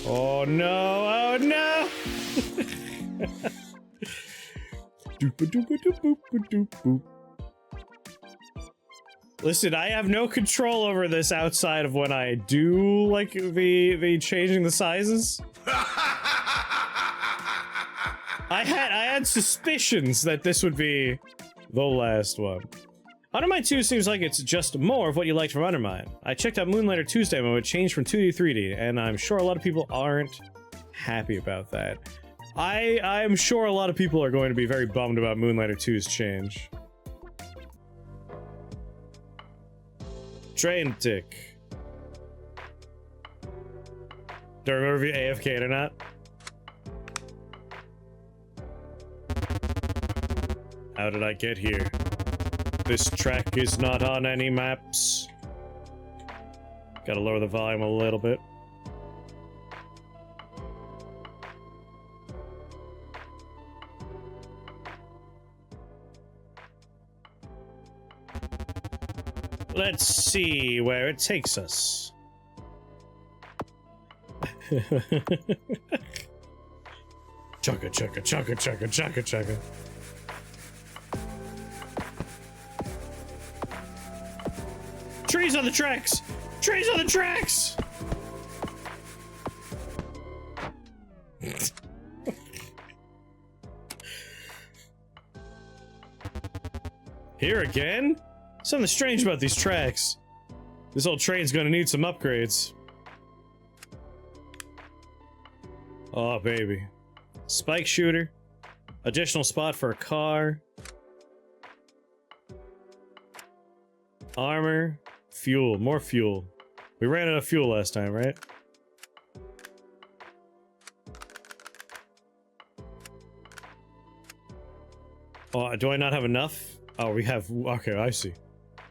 Oh no! Oh no! Listen, I have no control over this outside of when I do like the changing the sizes. I had suspicions that this would be the last one. Undermine 2 seems like it's just more of what you liked from Undermine. I checked out Moonlighter 2's demo, it changed from 2D to 3D, and I'm sure a lot of people aren't happy about that. I'm sure a lot of people are going to be very bummed about Moonlighter 2's change. Trainatic. Do I remember if you AFK'd or not? How did I get here? This track is not on any maps. Gotta lower the volume a little bit. Let's see where it takes us. Chugga chugga chugga chugga chugga chugga. Trees on the tracks! Trees on the tracks! Here again? Something strange about these tracks. This old train's gonna need some upgrades. Oh, baby. Spike shooter. Additional spot for a car. Armor. Fuel. More fuel. We ran out of fuel last time, right? Oh, do I not have enough? Oh, we have... Okay, I see.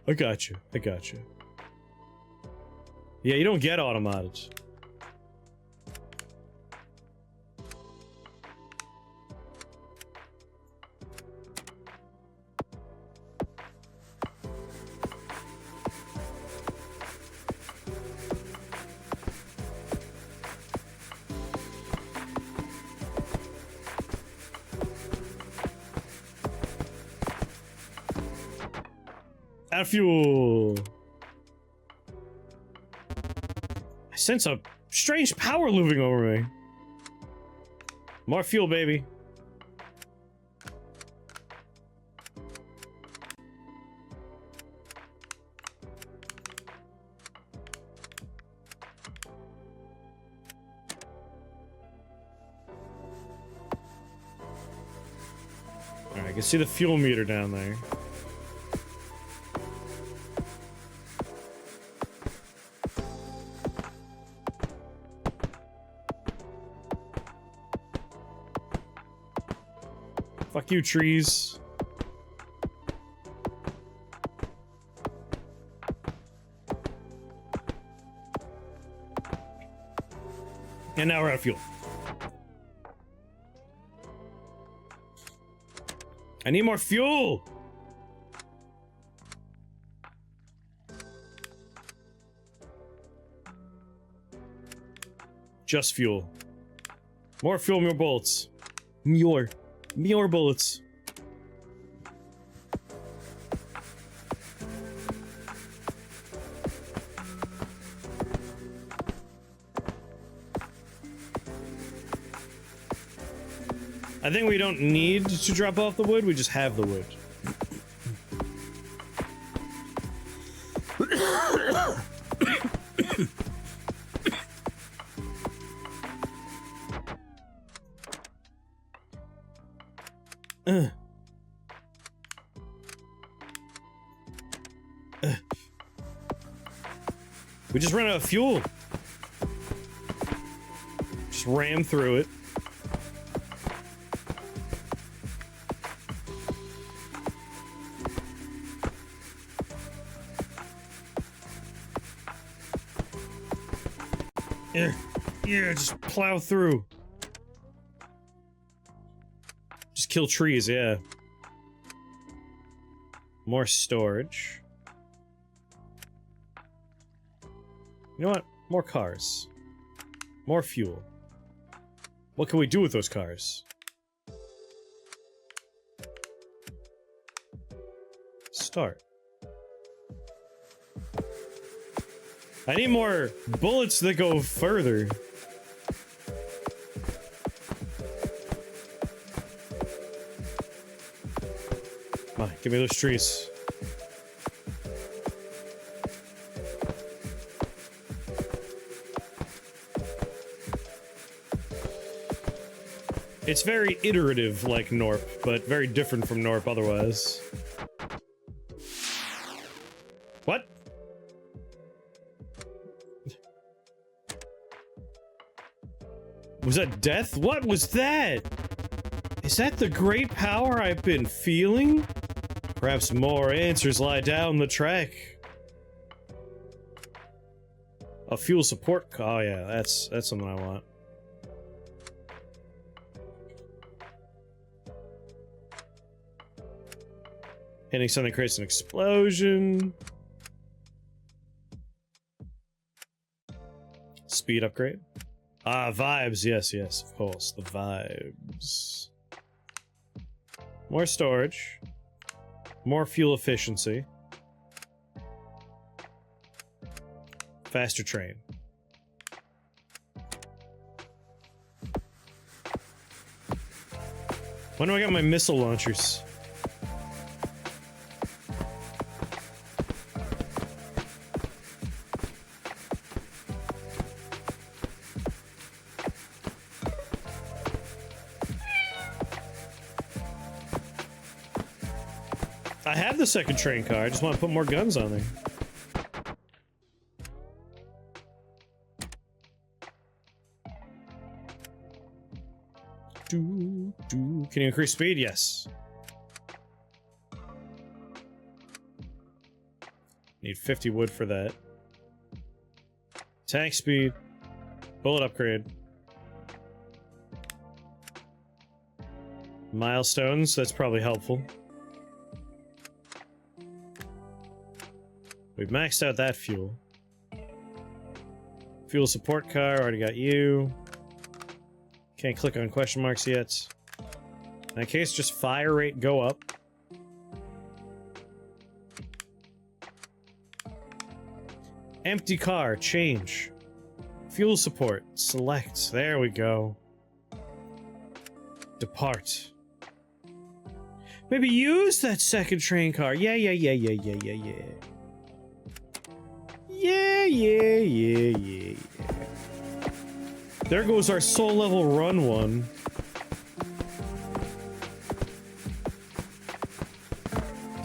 I got you. I got you. Yeah, you don't get automated. Out of fuel. I sense a strange power looming over me. More fuel, baby. Alright, I can see the fuel meter down there. Fuck you, trees. And now we're out of fuel. I need more fuel! Just fuel. More fuel, more bullets. More bullets. I think we don't need to drop off the wood, we just have the wood. We just ran out of fuel. Just ram through it. Yeah, just plow through. Just kill trees, yeah. More storage. You know what? More cars. More fuel. What can we do with those cars? Start. I need more bullets that go further. Come on, give me those trees. It's very iterative like Norp, but very different from Norp otherwise. What? Was that death? What was that? Is that the great power I've been feeling? Perhaps more answers lie down the track. A fuel support. Oh yeah, that's something I want. Hitting something creates an explosion. Speed upgrade. Ah, vibes. Yes, yes, of course. The vibes. More storage. More fuel efficiency. Faster train. When do I get my missile launchers? I have the second train car, I just want to put more guns on there. Can you increase speed? Yes. Need 50 wood for that. Tank speed. Bullet upgrade. Milestones, that's probably helpful. We've maxed out that fuel. Fuel support car, already got you. Can't click on question marks yet. In that case, just fire rate go up. Empty car, change. Fuel support, select. There we go. Depart. Maybe use that second train car. Yeah. Yeah. There goes our soul level run one.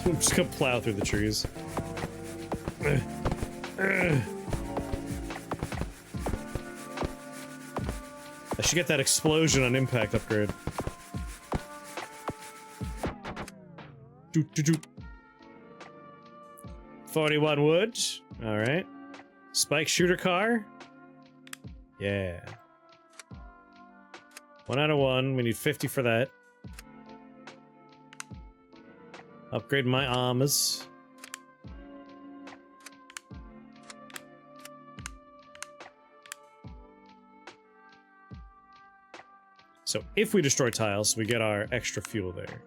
I'm just gonna plow through the trees. I should get that explosion on impact upgrade. 41 wood. Alright. Spike shooter car. Yeah. 1 out of 1. We need 50 for that. Upgrade my armors. So if we destroy tiles, we get our extra fuel there.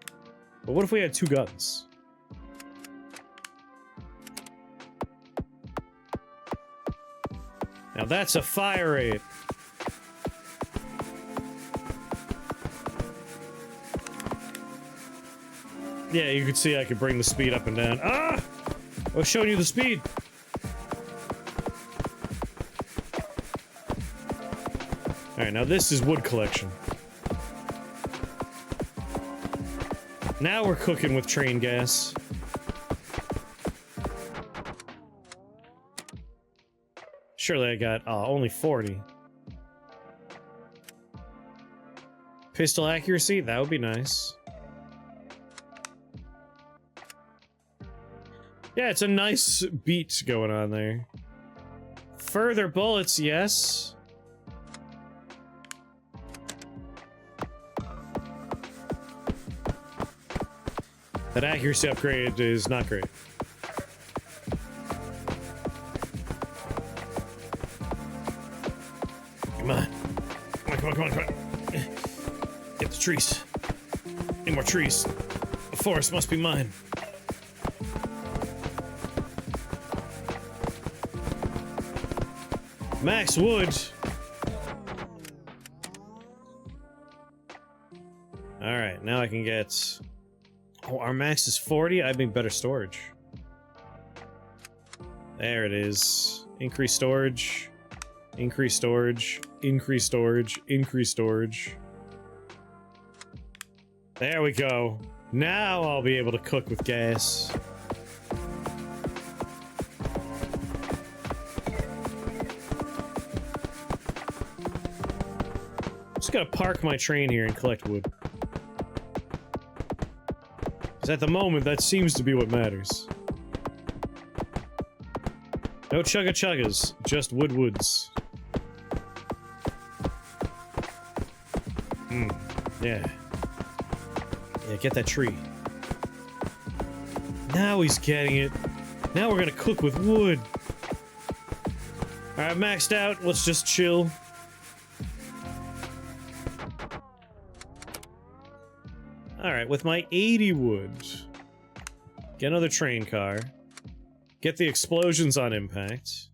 But what if we had 2 guns? Now that's a fire rate. Yeah, you could see I could bring the speed up and down. Ah! I was showing you the speed. Alright, now this is wood collection. Now we're cooking with train gas. Surely I got, only 40. Pistol accuracy? That would be nice. Yeah, it's a nice beat going on there. Further bullets, yes. That accuracy upgrade is not great. Come on. Come on. Get the trees. Need more trees. The forest must be mine. Max wood. Alright, now I can get... Oh, our max is 40? I need better storage. There it is. Increase storage. Increase storage. Increase storage. Increase storage. There we go. Now I'll be able to cook with gas. Just gotta park my train here and collect wood. Because at the moment, that seems to be what matters. No chugga-chuggas, just woods. Yeah. Yeah, get that tree. Now he's getting it. Now we're gonna cook with wood. Alright, maxed out. Let's just chill. Alright, with my 80 wood. Get another train car. Get the explosions on impact.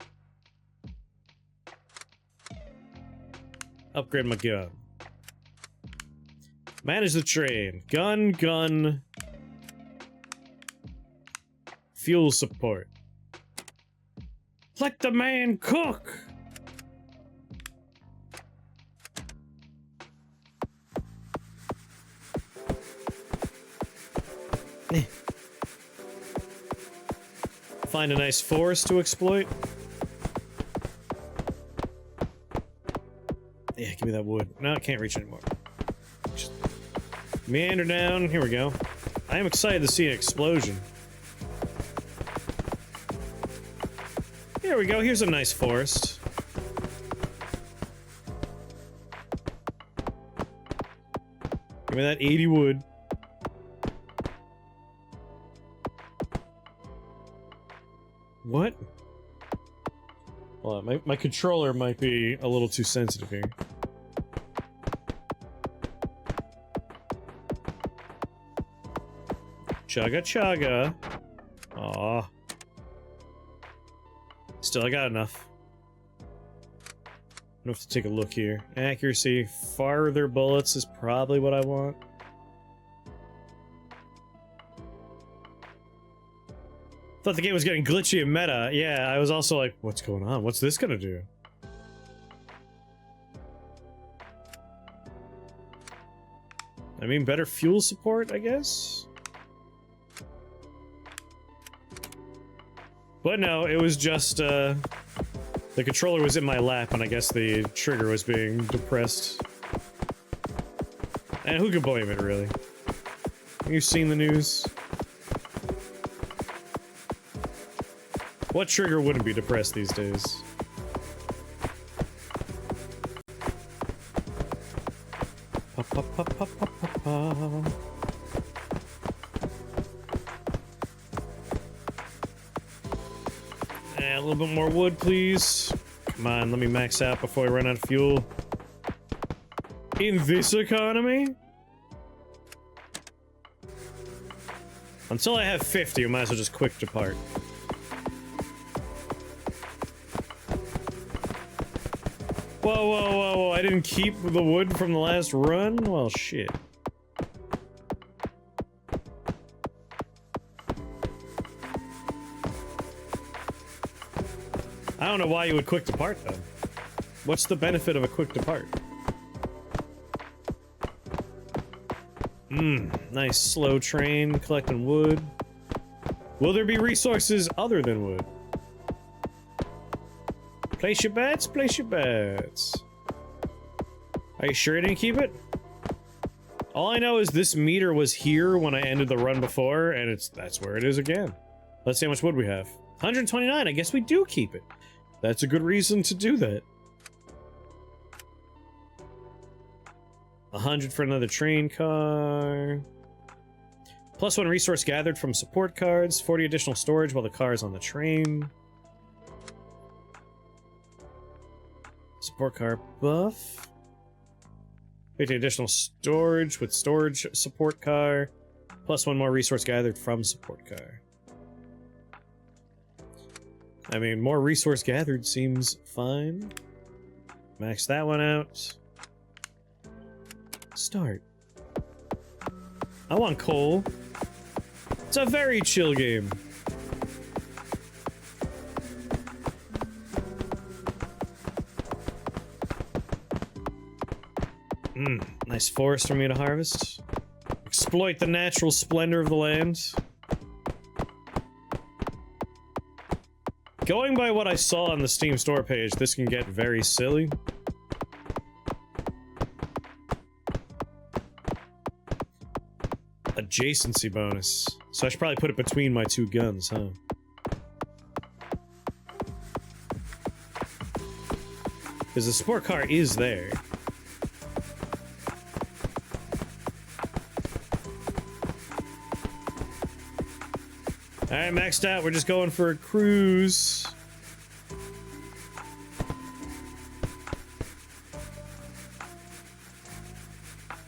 Upgrade my gun. Manage the train. Gun. Fuel support. Let the man cook! Find a nice forest to exploit. Yeah, give me that wood. No, I can't reach anymore. Just meander down. Here we go. I am excited to see an explosion. Here we go. Here's a nice forest. Give me that 80 wood. What? Hold on, my controller might be a little too sensitive here. Chugga. Aw. Still, I got enough. I'm gonna have to take a look here. Accuracy, farther bullets is probably what I want. Thought the game was getting glitchy and meta. Yeah, I was also like, what's going on? What's this gonna do? I mean, better fuel support, I guess? But no, it was just, the controller was in my lap, and I guess the trigger was being depressed. And who could blame it, really? Have you seen the news? What trigger wouldn't be depressed these days? A little bit more wood, please. Come on, let me max out before we run out of fuel. In this economy? Until I have 50, I might as well just quick depart. Whoa, I didn't keep the wood from the last run? Well, shit. I don't know why you would quick depart, though. What's the benefit of a quick depart? Nice slow train collecting wood. Will there be resources other than wood? Place your bets, place your bets. Are you sure you didn't keep it? All I know is this meter was here when I ended the run before, and that's where it is again. Let's see how much wood we have. 129, I guess we do keep it. That's a good reason to do that. 100 for another train car. +1 resource gathered from support cards. 40 additional storage while the car is on the train. Support car buff. 50 additional storage with storage support car. Plus 1 more resource gathered from support car. I mean, more resource gathered seems fine. Max that one out. Start. I want coal. It's a very chill game. Nice forest for me to harvest. Exploit the natural splendor of the land. Going by what I saw on the Steam store page, this can get very silly. Adjacency bonus. So I should probably put it between my 2 guns, huh? Because the sport car is there. Alright, maxed out. We're just going for a cruise.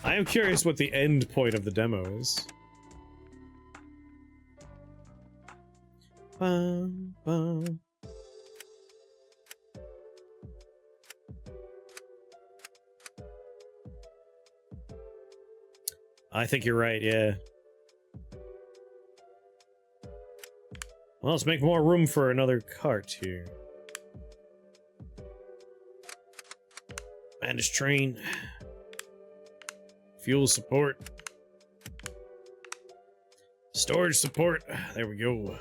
I am curious what the end point of the demo is. Bum, bum. I think you're right, yeah. Well, let's make more room for another cart here. Managed train. Fuel support. Storage support. There we go.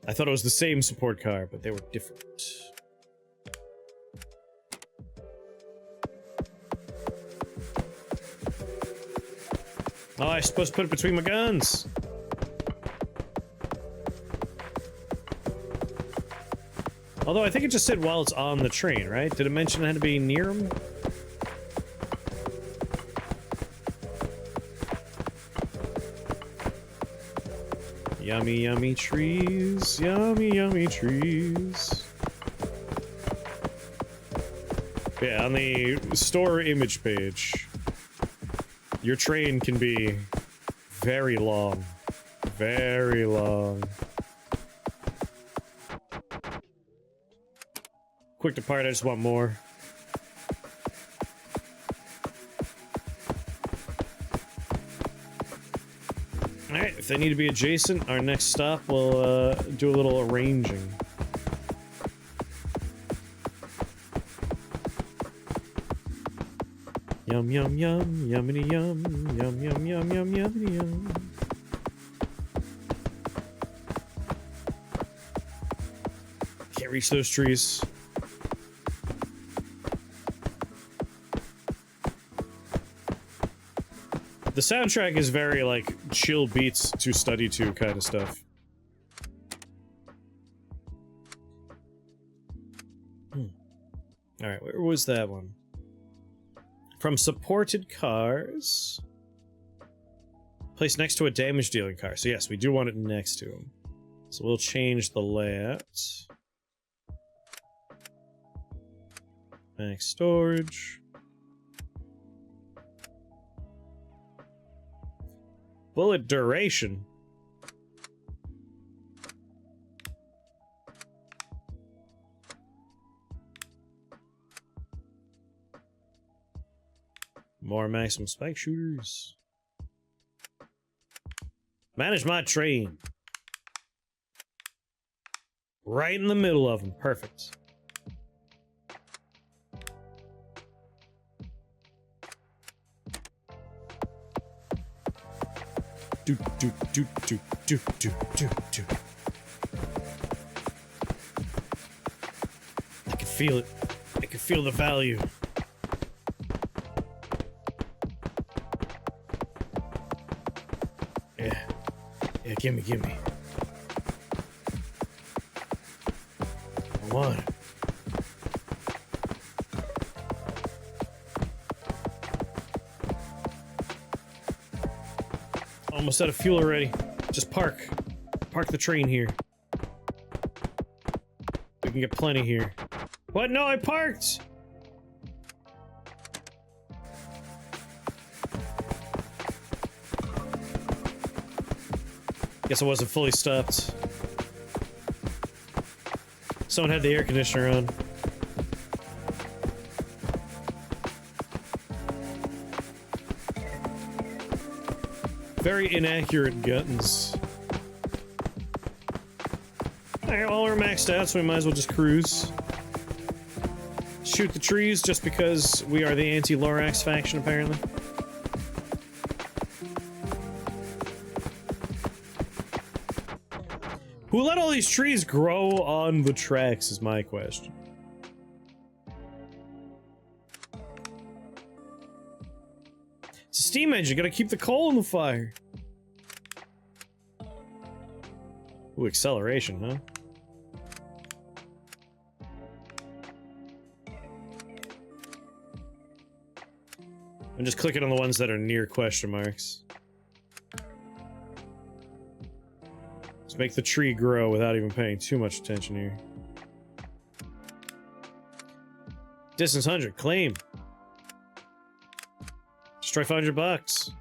I thought it was the same support car, but they were different. Oh, I was supposed to put it between my guns. Although I think it just said while it's on the train, right? Did it mention it had to be near him? Yummy, yummy trees. Yummy, yummy trees. Yeah, on the store image page, your train can be very long. Very long. Quick depart, I just want more. Alright, if they need to be adjacent, our next stop will do a little arranging. Yum yum yum, yummity yum, yum yum yum yum yummity yum. Can't reach those trees. The soundtrack is very, like, chill beats to study to kind of stuff. Alright, where was that one? From supported cars. Placed next to a damage dealing car. So yes, we do want it next to him. So we'll change the layout. Max storage. Bullet duration. More maximum spike shooters. Manage my train. Right in the middle of them. Perfect. Do do do do do do do do. I can feel it. I can feel the value. Yeah. Yeah, gimme, gimme. I want it. Almost out of fuel already. Just park. Park the train here. We can get plenty here. What? No, I parked! Guess I wasn't fully stopped. Someone had the air conditioner on. Very inaccurate guns. Alright, well, we're maxed out, so we might as well just cruise. Shoot the trees just because we are the anti-Lorax faction, apparently. Who let all these trees grow on the tracks is my question. It's a steam engine, gotta keep the coal in the fire. Ooh, acceleration, huh? I'm just clicking on the ones that are near question marks. Let's make the tree grow without even paying too much attention here. Distance 100, claim. Destroy $500.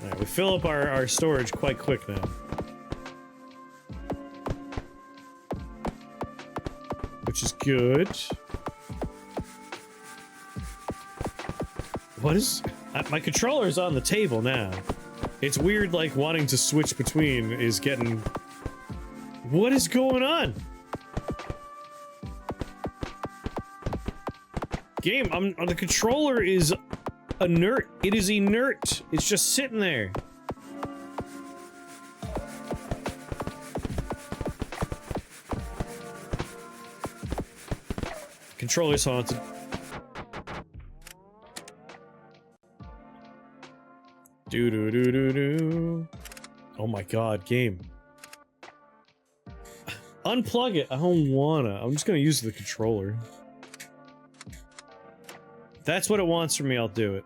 Alright, we fill up our storage quite quick now. Which is good. What is... my controller's on the table now. It's weird, like, wanting to switch between is getting... What is going on? Game, the controller is inert. It is inert. It's just sitting there. Controller's haunted. Do. Oh my god, game. Unplug it. I don't wanna. I'm just gonna use the controller. If that's what it wants from me, I'll do it.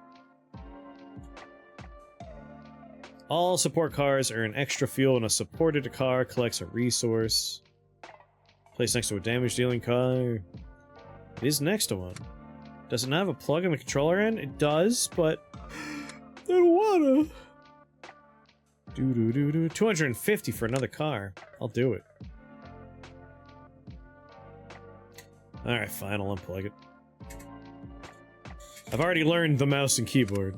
All support cars earn extra fuel and a supported car collects a resource. Placed next to a damage-dealing car. It is next to one. Does it not have a plug in the controller end? It does, but... I don't wanna. 250 for another car. I'll do it. Alright, fine, I'll unplug it. I've already learned the mouse and keyboard.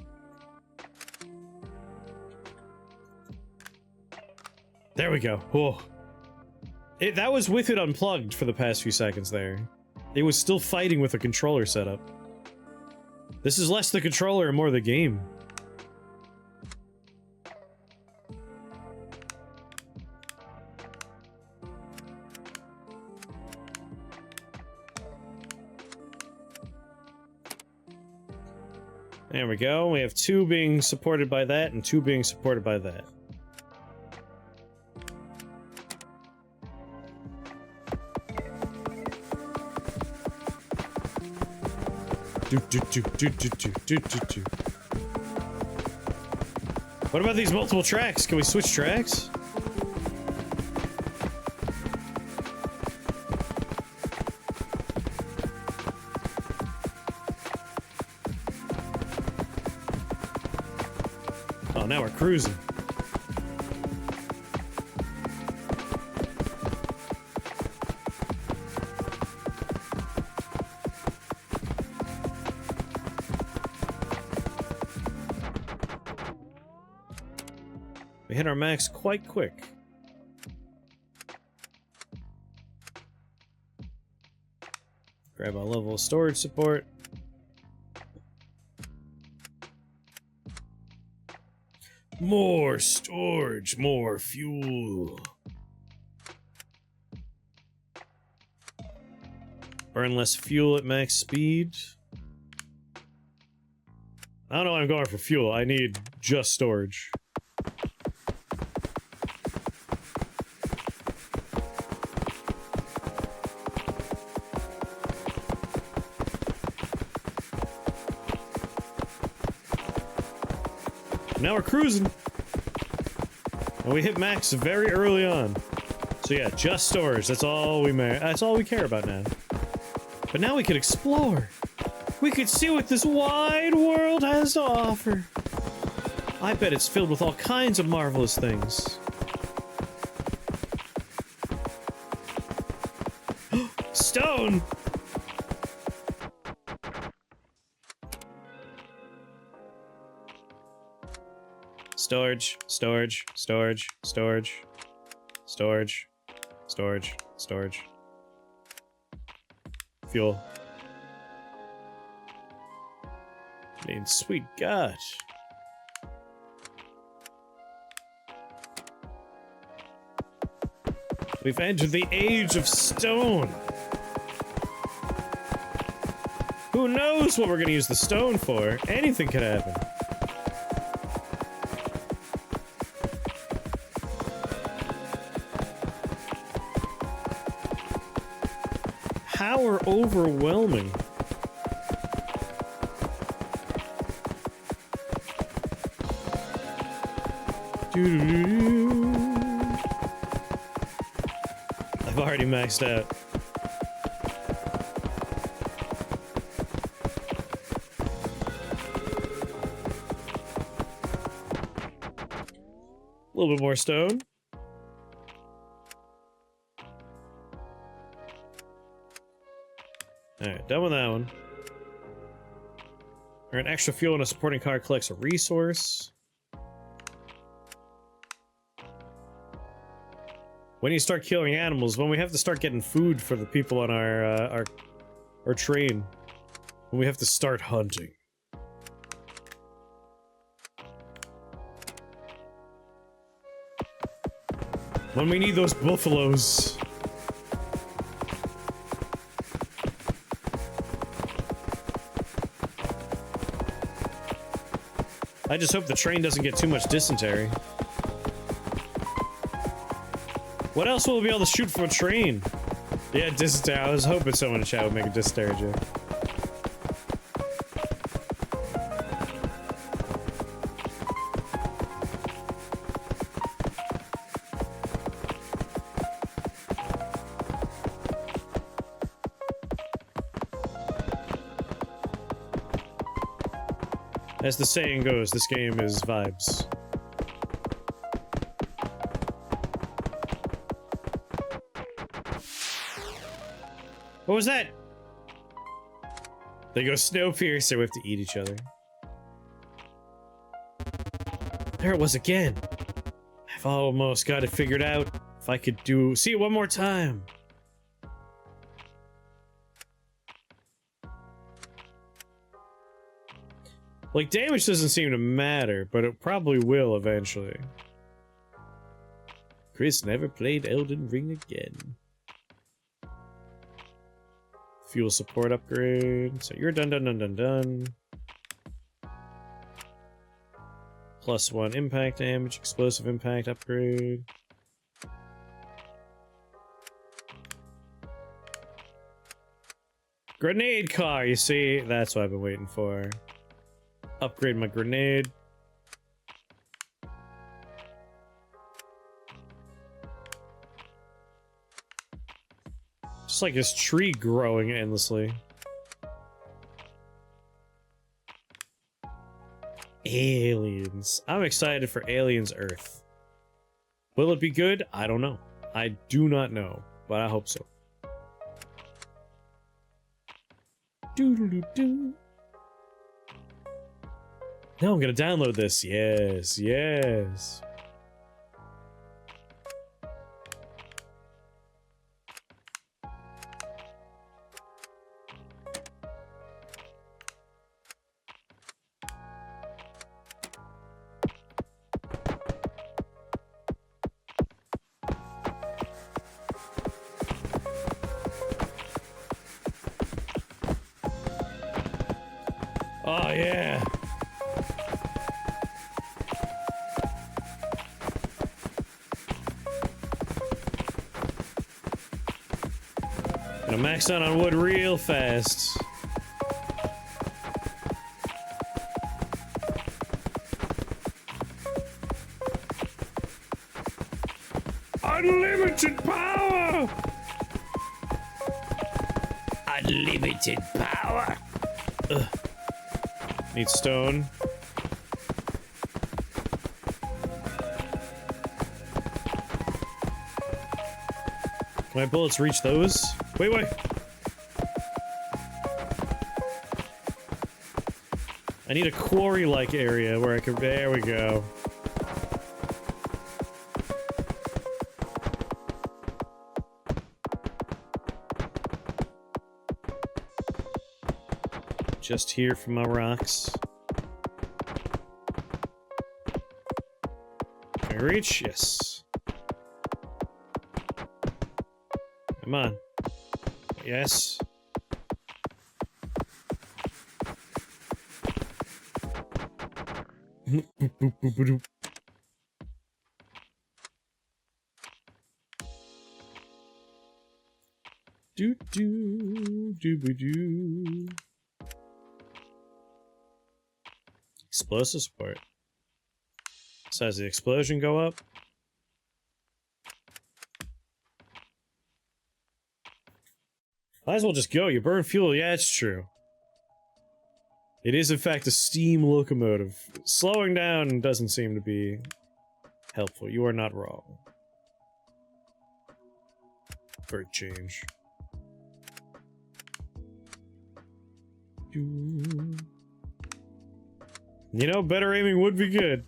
There we go. Whoa. That was with it unplugged for the past few seconds there. It was still fighting with the controller setup. This is less the controller and more the game. There we go. We have 2 being supported by that and 2 being supported by that. What about these multiple tracks? Can we switch tracks? Oh, now we're cruising. We hit our max quite quick. Grab our level of storage support. More storage, more fuel. Burn less fuel at max speed. I don't know why I'm going for fuel. I need just storage. Now we're cruising. And we hit max very early on. So yeah, just storage. That's all we care about now. But now we could explore. We could see what this wide world has to offer. I bet it's filled with all kinds of marvelous things. Stone! Storage, storage, storage, storage, storage, storage, storage. Fuel. I mean, sweet God. We've entered the age of stone. Who knows what we're gonna use the stone for? Anything could happen. Power overwhelming. I've already maxed out. A little bit more stone. Alright, done with that one. Earn extra fuel and a supporting car collects a resource. When you start killing animals, when we have to start getting food for the people on our train. When we have to start hunting. When we need those buffaloes. I just hope the train doesn't get too much dysentery. What else will we be able to shoot from a train? Yeah, dysentery. I was hoping someone in chat would make a dysentery joke. As the saying goes, this game is vibes. What was that? They go Snowpiercer, we have to eat each other. There it was again. I've almost got it figured out. If I could see it one more time. Like, damage doesn't seem to matter, but it probably will eventually. Chris never played Elden Ring again. Fuel support upgrade. So you're done. +1 impact damage, explosive impact upgrade. Grenade car, you see? That's what I've been waiting for. Upgrade my grenade. Just like this tree growing endlessly. Aliens. I'm excited for Aliens Earth. Will it be good? I don't know. I do not know, but I hope so. Doo-doo-doo-doo. Now I'm gonna download this. Yes, yes. Oh, yeah. Gonna max out on wood real fast. Unlimited power! Unlimited power. Ugh. Need stone. Can my bullets reach those? Wait, wait. I need a quarry-like area where I can... There we go. Just here for my rocks. Can I reach? Yes. Come on. Yes. Do do do do. Explosive support. So does the explosion go up? Might as well just go. You burn fuel. Yeah, it's true. It is, in fact, a steam locomotive. Slowing down doesn't seem to be helpful. You are not wrong. For a change. You know, better aiming would be good.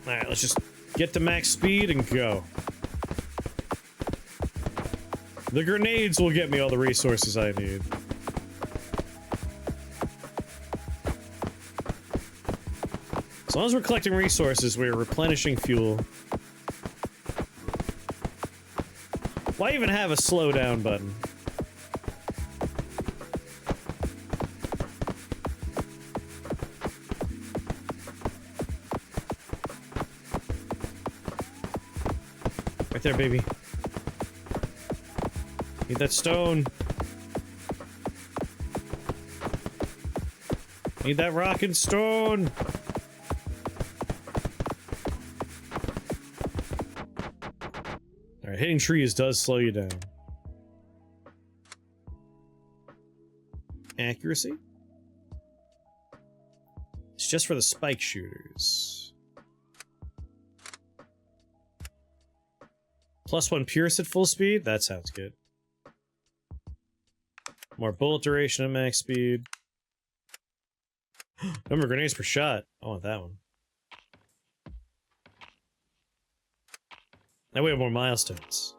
Alright, let's just get to max speed and go. The grenades will get me all the resources I need. As long as we're collecting resources, we're replenishing fuel. Why even have a slow down button? Right there, baby. Need that stone. Need that rock and stone. Alright, hitting trees does slow you down. Accuracy? It's just for the spike shooters. +1 Pierce at full speed? That sounds good. More bullet duration at max speed. Number of grenades per shot. I want that one. Now we have more milestones.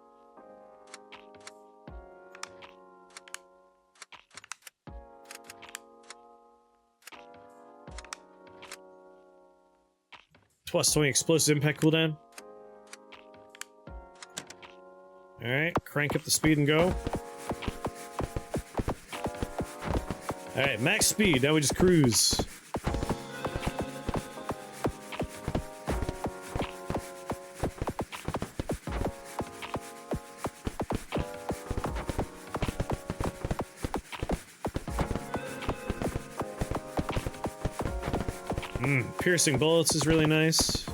+20 explosive impact cooldown. Alright, crank up the speed and go. Alright, max speed, now we just cruise. Piercing bullets is really nice.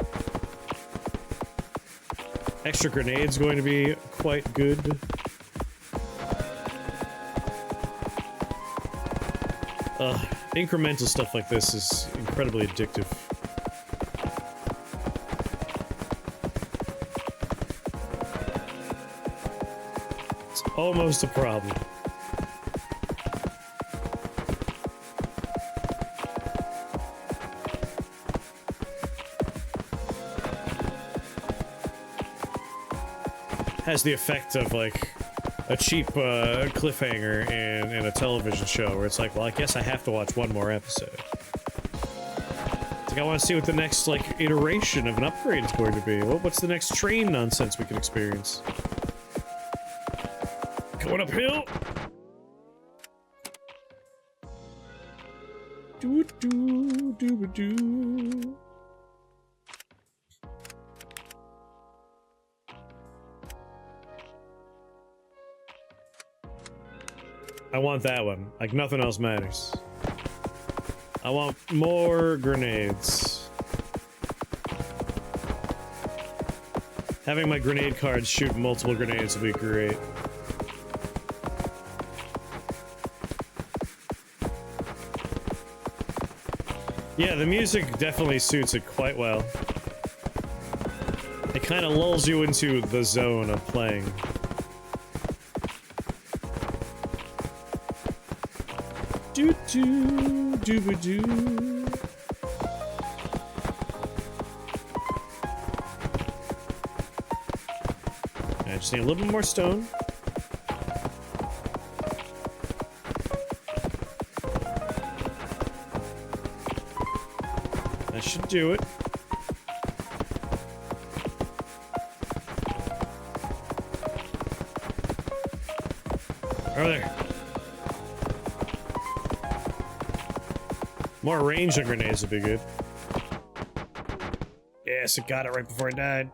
Extra grenades going to be quite good. Incremental stuff like this is incredibly addictive. It's almost a problem. Has the effect of, like, a cheap cliffhanger in a television show where it's like, well, I guess I have to watch one more episode. It's like, I want to see what the next, like, iteration of an upgrade is going to be. What's the next train nonsense we can experience? Going uphill? Do-do-do-do-do. I want that one. Like, nothing else matters. I want more grenades. Having my grenade cards shoot multiple grenades would be great. Yeah, the music definitely suits it quite well. It kind of lulls you into the zone of playing. Do do do ba do. I just need a little bit more stone. That should do it. Over there. More range on grenades would be good. Yes, it got it right before it died.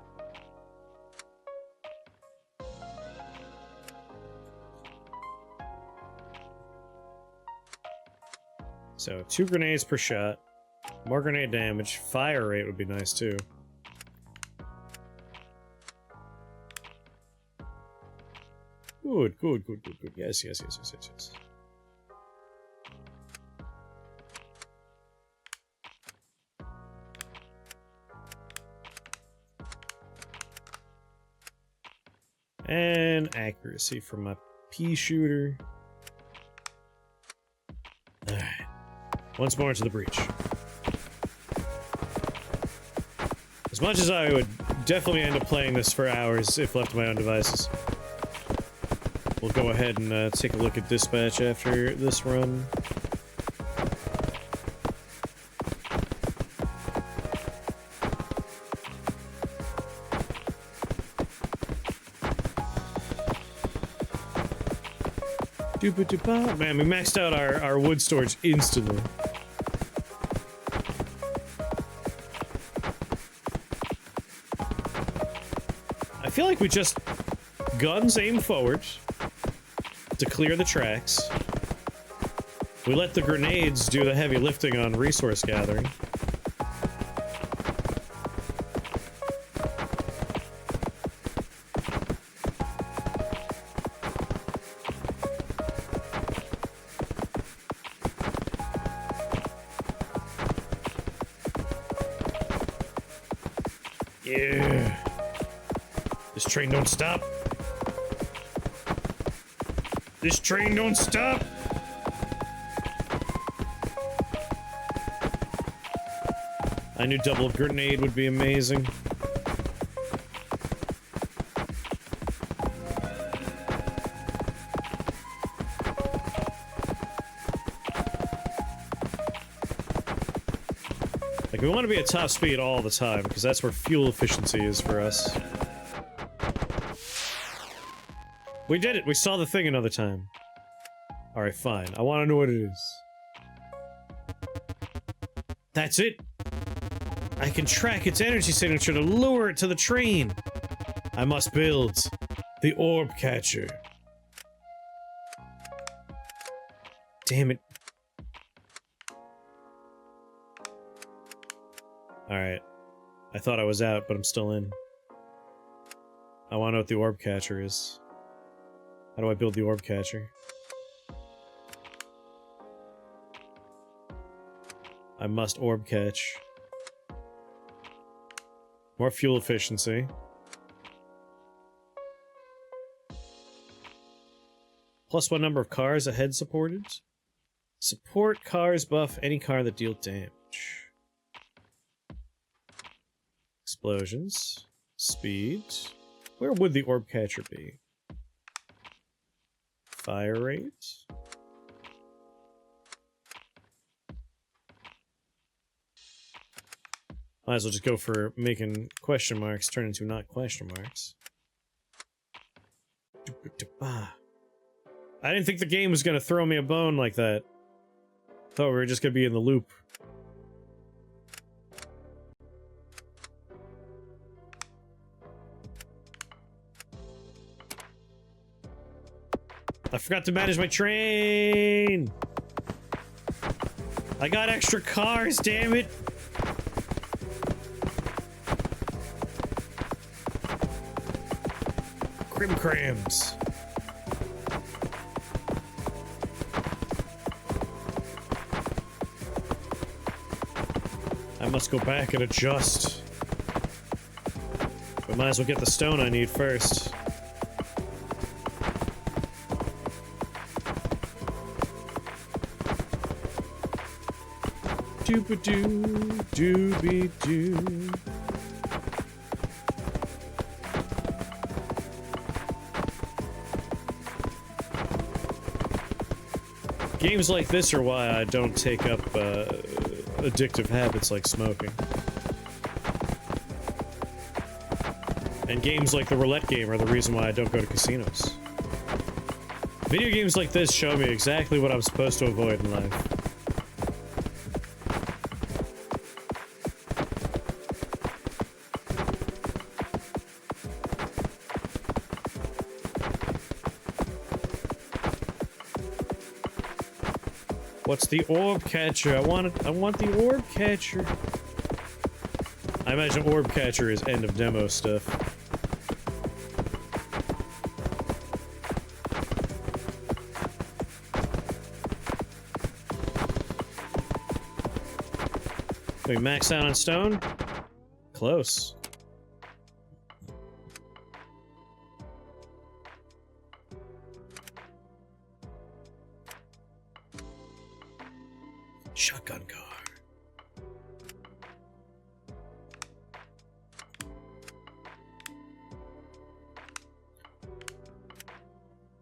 So, 2 grenades per shot. More grenade damage. Fire rate would be nice too. Good, good, good, good, good. Yes, yes, yes, yes, yes, yes. And accuracy for my pea shooter. Alright. Once more into the breach. As much as I would definitely end up playing this for hours if left to my own devices. We'll go ahead and take a look at dispatch after this run. Man, we maxed out our wood storage instantly. I feel like we just guns aim forward to clear the tracks. We let the grenades do the heavy lifting on resource gathering. Yeah. This train don't stop. This train don't stop. I knew double grenade would be amazing. Like, we want to be at top speed all the time, because that's where fuel efficiency is for us. We did it! We saw the thing another time. Alright, fine. I want to know what it is. That's it! I can track its energy signature to lure it to the train! I must build the orb catcher. Damn it. Alright. I thought I was out, but I'm still in. I want to know what the orb catcher is. How do I build the orb catcher? I must orb catch. More fuel efficiency. Plus 1 number of cars ahead supported. Support cars buff any car that deal damage. Explosions. Speed. Where would the orb catcher be? Fire rate. Might as well just go for making question marks turn into not question marks. I didn't think the game was gonna throw me a bone like that. Thought we were just gonna be in the loop. I forgot to manage my train! I got extra cars, damn it! Crim crams. I must go back and adjust. But might as well get the stone I need first. Dooba-doo, dooby-doo. Games like this are why I don't take up addictive habits like smoking. And games like the roulette game are the reason why I don't go to casinos. Video games like this show me exactly what I'm supposed to avoid in life. What's the orb catcher? I want the orb catcher. I imagine orb catcher is end of demo stuff. We max out on stone? Close. Shotgun car.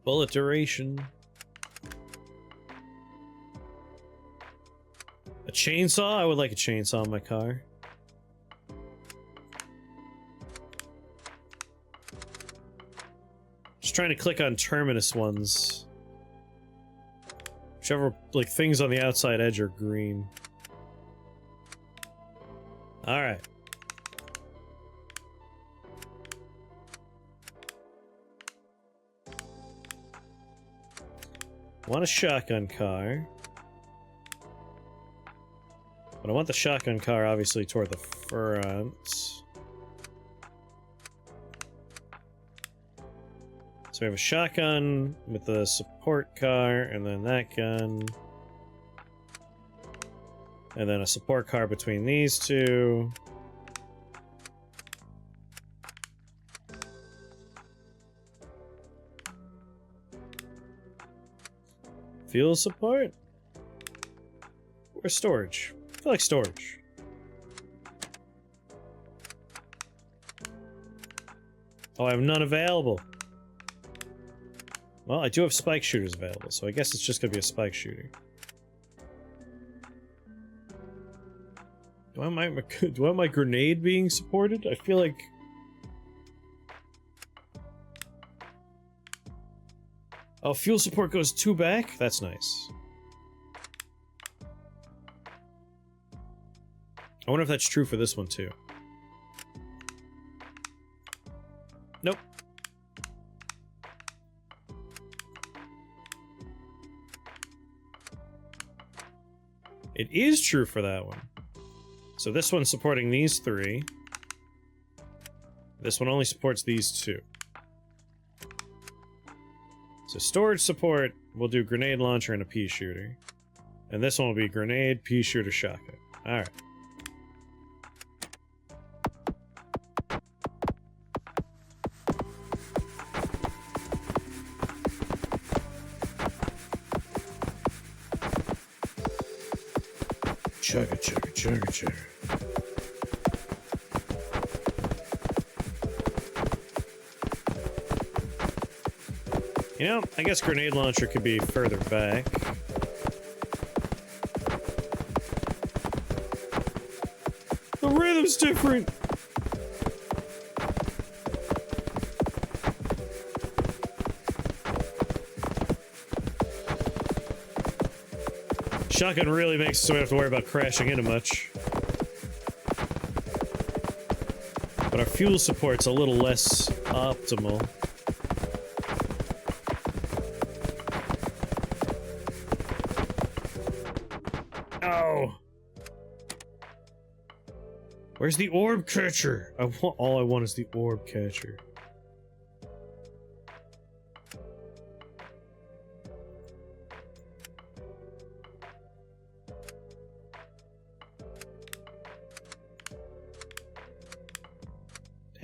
Bullet duration. A chainsaw? I would like a chainsaw in my car. Just trying to click on terminus ones. Whichever, like, things on the outside edge are green. Alright. Want a shotgun car. But I want the shotgun car, obviously, toward the front. So we have a shotgun with the support car, and then that gun. And then a support car between these two. Fuel support? Or storage? I feel like storage. Oh, I have none available. Well, I do have spike shooters available, so I guess it's just gonna be a spike shooter. Do I want my grenade being supported? I feel like... Oh, fuel support goes 2 back? That's nice. I wonder if that's true for this one, too. Nope. It is true for that one. So this one's supporting these 3. This one only supports these 2. So storage support, we'll do grenade launcher and a pea shooter. And this one will be grenade, pea shooter, shotgun. Alright. Chugga, chugga, chugga, chugga. You know, I guess grenade launcher could be further back. The rhythm's different! Shotgun really makes it so we don't have to worry about crashing into much. But our fuel support's a little less optimal. Oh! Where's the orb catcher? All I want is the orb catcher.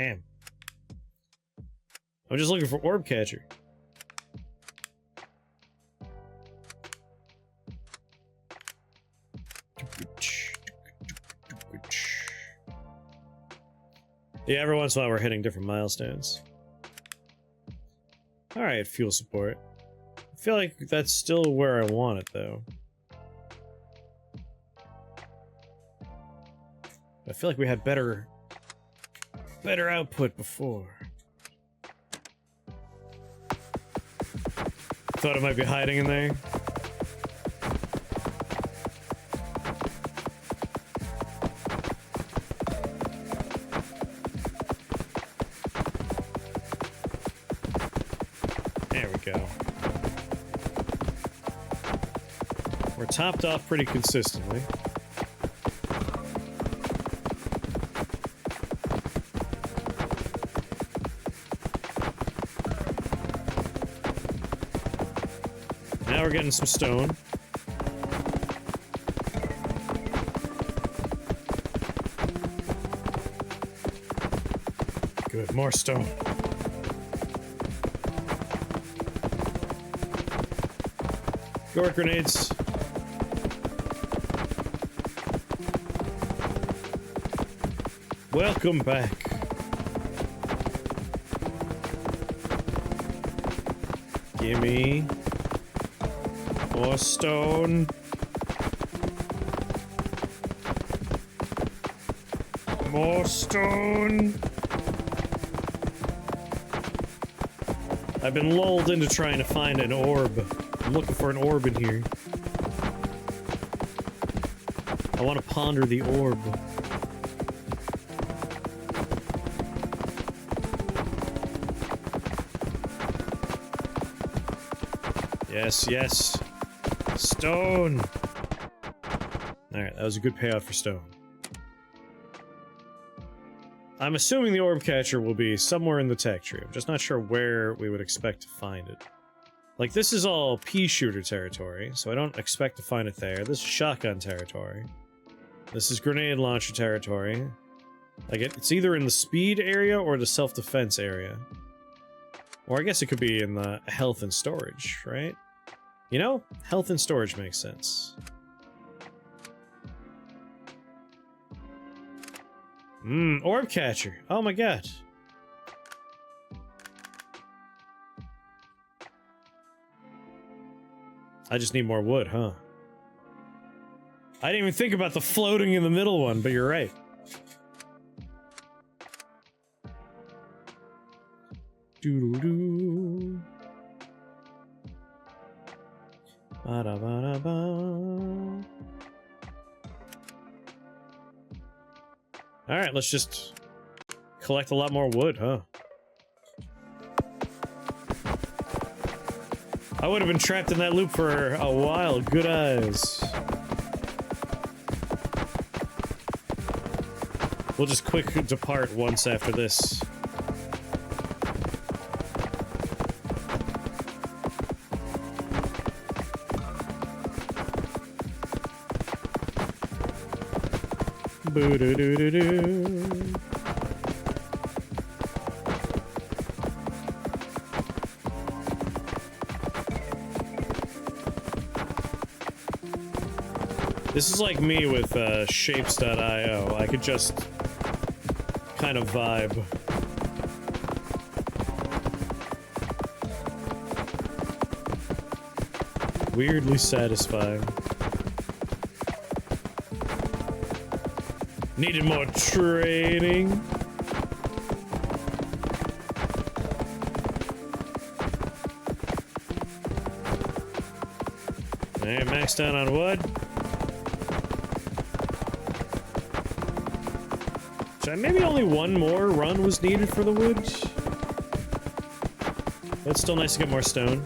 Damn. I'm just looking for orb catcher. Yeah, every once in a while we're hitting different milestones. Alright, fuel support. I feel like that's still where I want it, though. I feel like we had better output before. Thought it might be hiding in there. There we go. We're topped off pretty consistently. Now we're getting some stone. Good, more stone. Go work grenades. Welcome back. Gimme more stone. More stone. I've been lulled into trying to find an orb. I'm looking for an orb in here. I want to ponder the orb. Yes, yes. Stone! Alright, that was a good payout for stone. I'm assuming the orb catcher will be somewhere in the tech tree. I'm just not sure where we would expect to find it. Like, this is all pea shooter territory, so I don't expect to find it there. This is shotgun territory. This is grenade launcher territory. Like, it's either in the speed area or the self-defense area. Or I guess it could be in the health and storage, right? You know, health and storage makes sense. Orb catcher. Oh my god. I just need more wood, huh? I didn't even think about the floating in the middle one, but you're right. Doo-doo-doo. Ba-da-ba-da-ba. Alright, let's just collect a lot more wood, huh? I would have been trapped in that loop for a while. Good eyes. We'll just quick depart once after this. Boo-doo-doo-doo-doo. This is like me with shapes.io. I could just kind of vibe. Weirdly satisfying. Needed more training. Alright, maxed out on wood. So maybe only one more run was needed for the wood. But it's still nice to get more stone.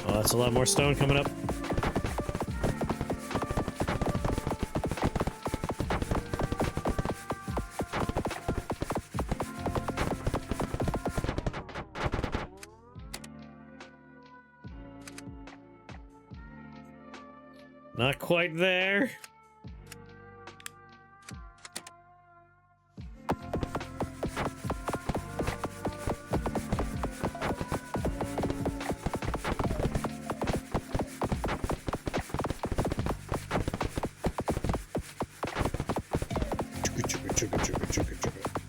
Oh, that's a lot more stone coming up. Not quite there.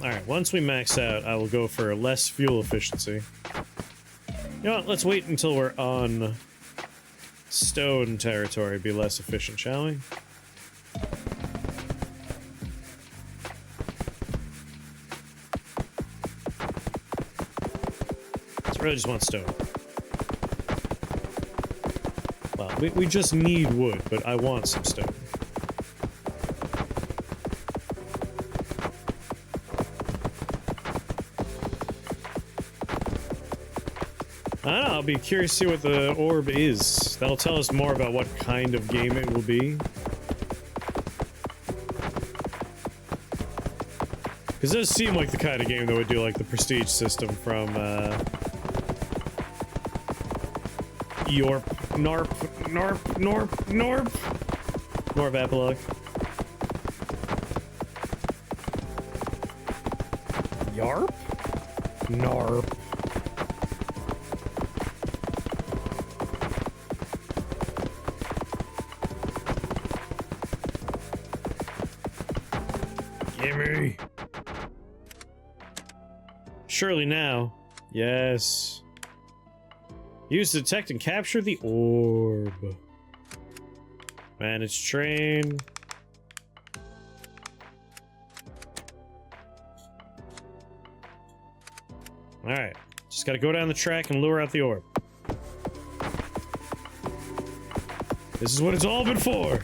Alright, once we max out, I will go for less fuel efficiency. You know what, let's wait until we're on stone territory, be less efficient, shall we? I really just want stone. Well, we just need wood, but I want some stone. I don't know, I'll be curious to see what the orb is. That'll tell us more about what kind of game it will be. Because it does seem like the kind of game that would do like the prestige system from, Yorp, Norp, Epilogue. Yarp? Narp. Gimme. Surely now. Yes. Use to detect and capture the orb. Manage train. Alright. Just gotta go down the track and lure out the orb. This is what it's all been for!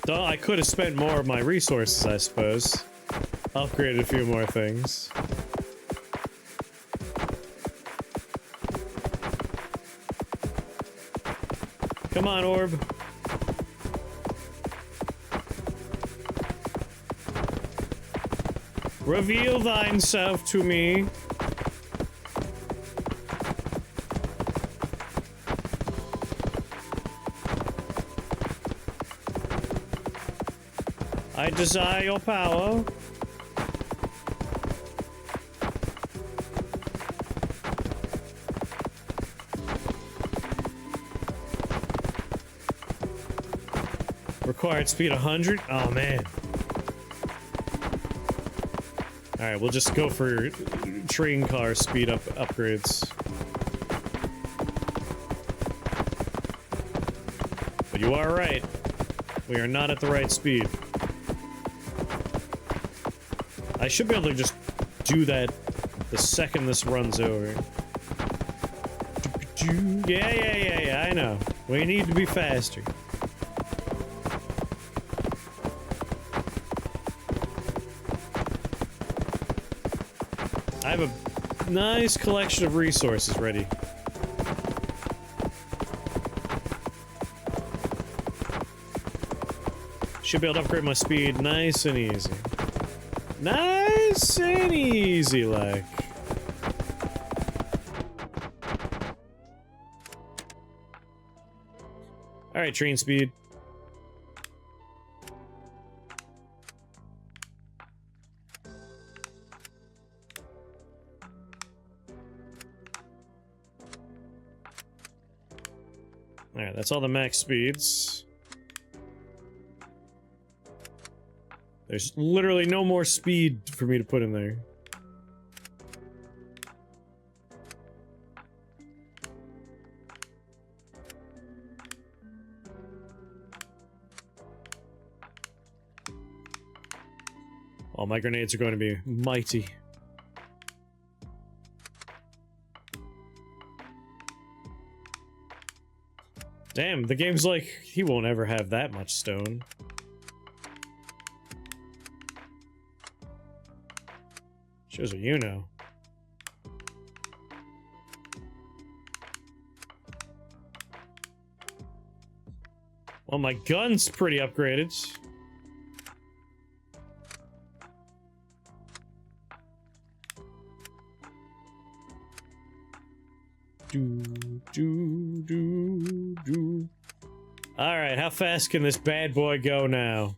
Duh, I could have spent more of my resources, I suppose. Upgraded a few more things. Come on, orb. Reveal thyself to me. I desire your power. Required speed 100? Oh man. Alright, we'll just go for train car speed up upgrades. But you are right. We are not at the right speed. I should be able to just do that the second this runs over. Yeah, I know. We need to be faster. I have a nice collection of resources ready. Should be able to upgrade my speed nice and easy. Nice and easy, like. Alright, train speed. Alright, that's all the max speeds. There's literally no more speed for me to put in there. All my grenades are going to be mighty. Damn, the game's like, he won't ever have that much stone. Shows what you know. Well, my gun's pretty upgraded. Do. Alright, how fast can this bad boy go now?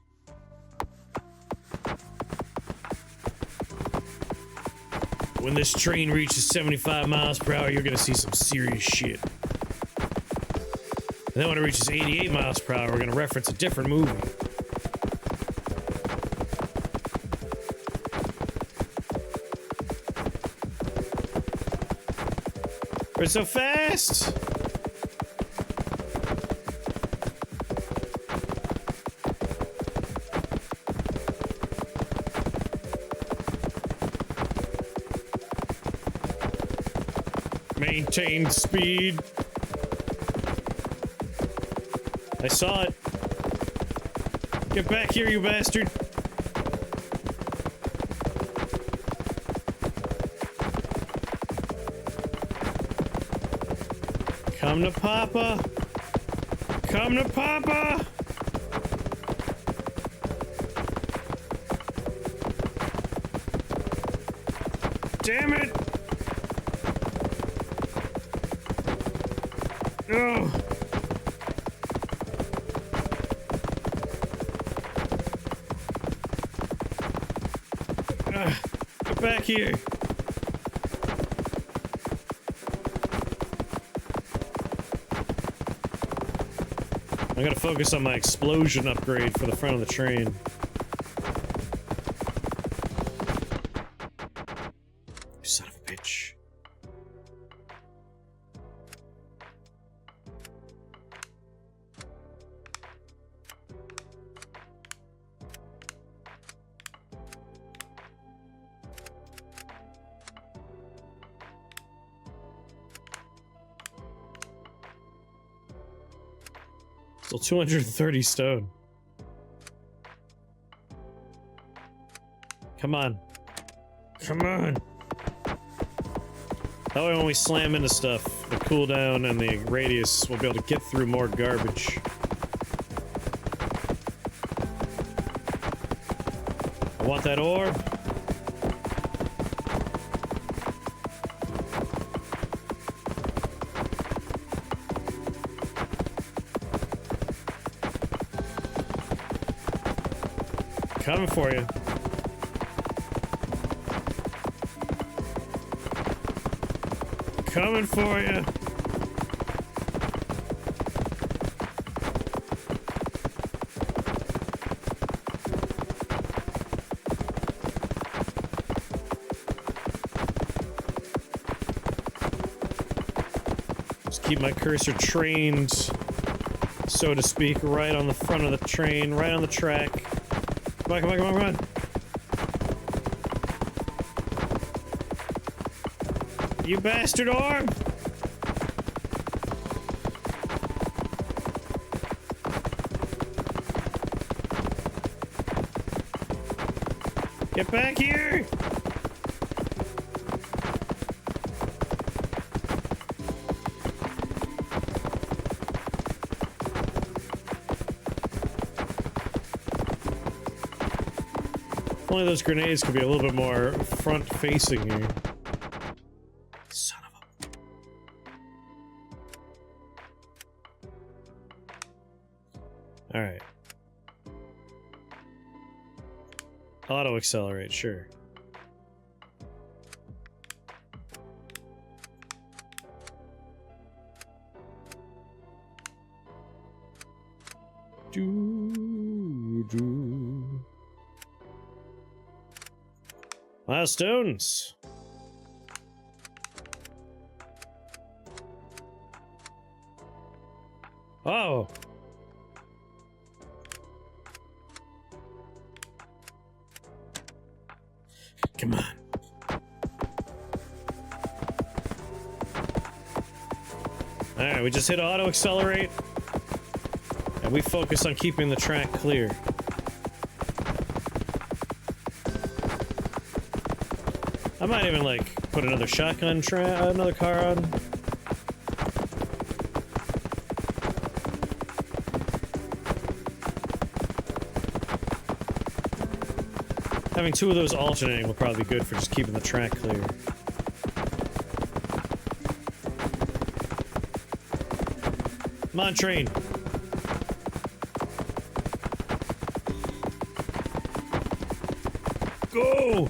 When this train reaches 75 miles per hour, you're gonna see some serious shit. And then when it reaches 88 miles per hour, we're gonna reference a different movie. We're so fast! Maintain speed. I saw it. Get back here, you bastard. Come to Papa. Come to Papa. Damn it. Oh. Get back here. I gotta focus on my explosion upgrade for the front of the train. You son of a bitch. Still 230 stone. Come on. Come on. That way when we slam into stuff, the cooldown and the radius will be able to get through more garbage. I want that orb. Coming for you. Coming for you. Just keep my cursor trained, so to speak, right on the front of the train, right on the track. Come on, come on, come on, come on. You bastard orb! Get back here! One of those grenades could be a little bit more front-facing here. Son of a... Alright. Auto-accelerate, sure. Do-do. Milestones. Oh. Come on. Alright, we just hit auto accelerate. And we focus on keeping the track clear. I might even, like, put another shotgun another car on. Having two of those alternating will probably be good for just keeping the track clear. Come on, train. Go!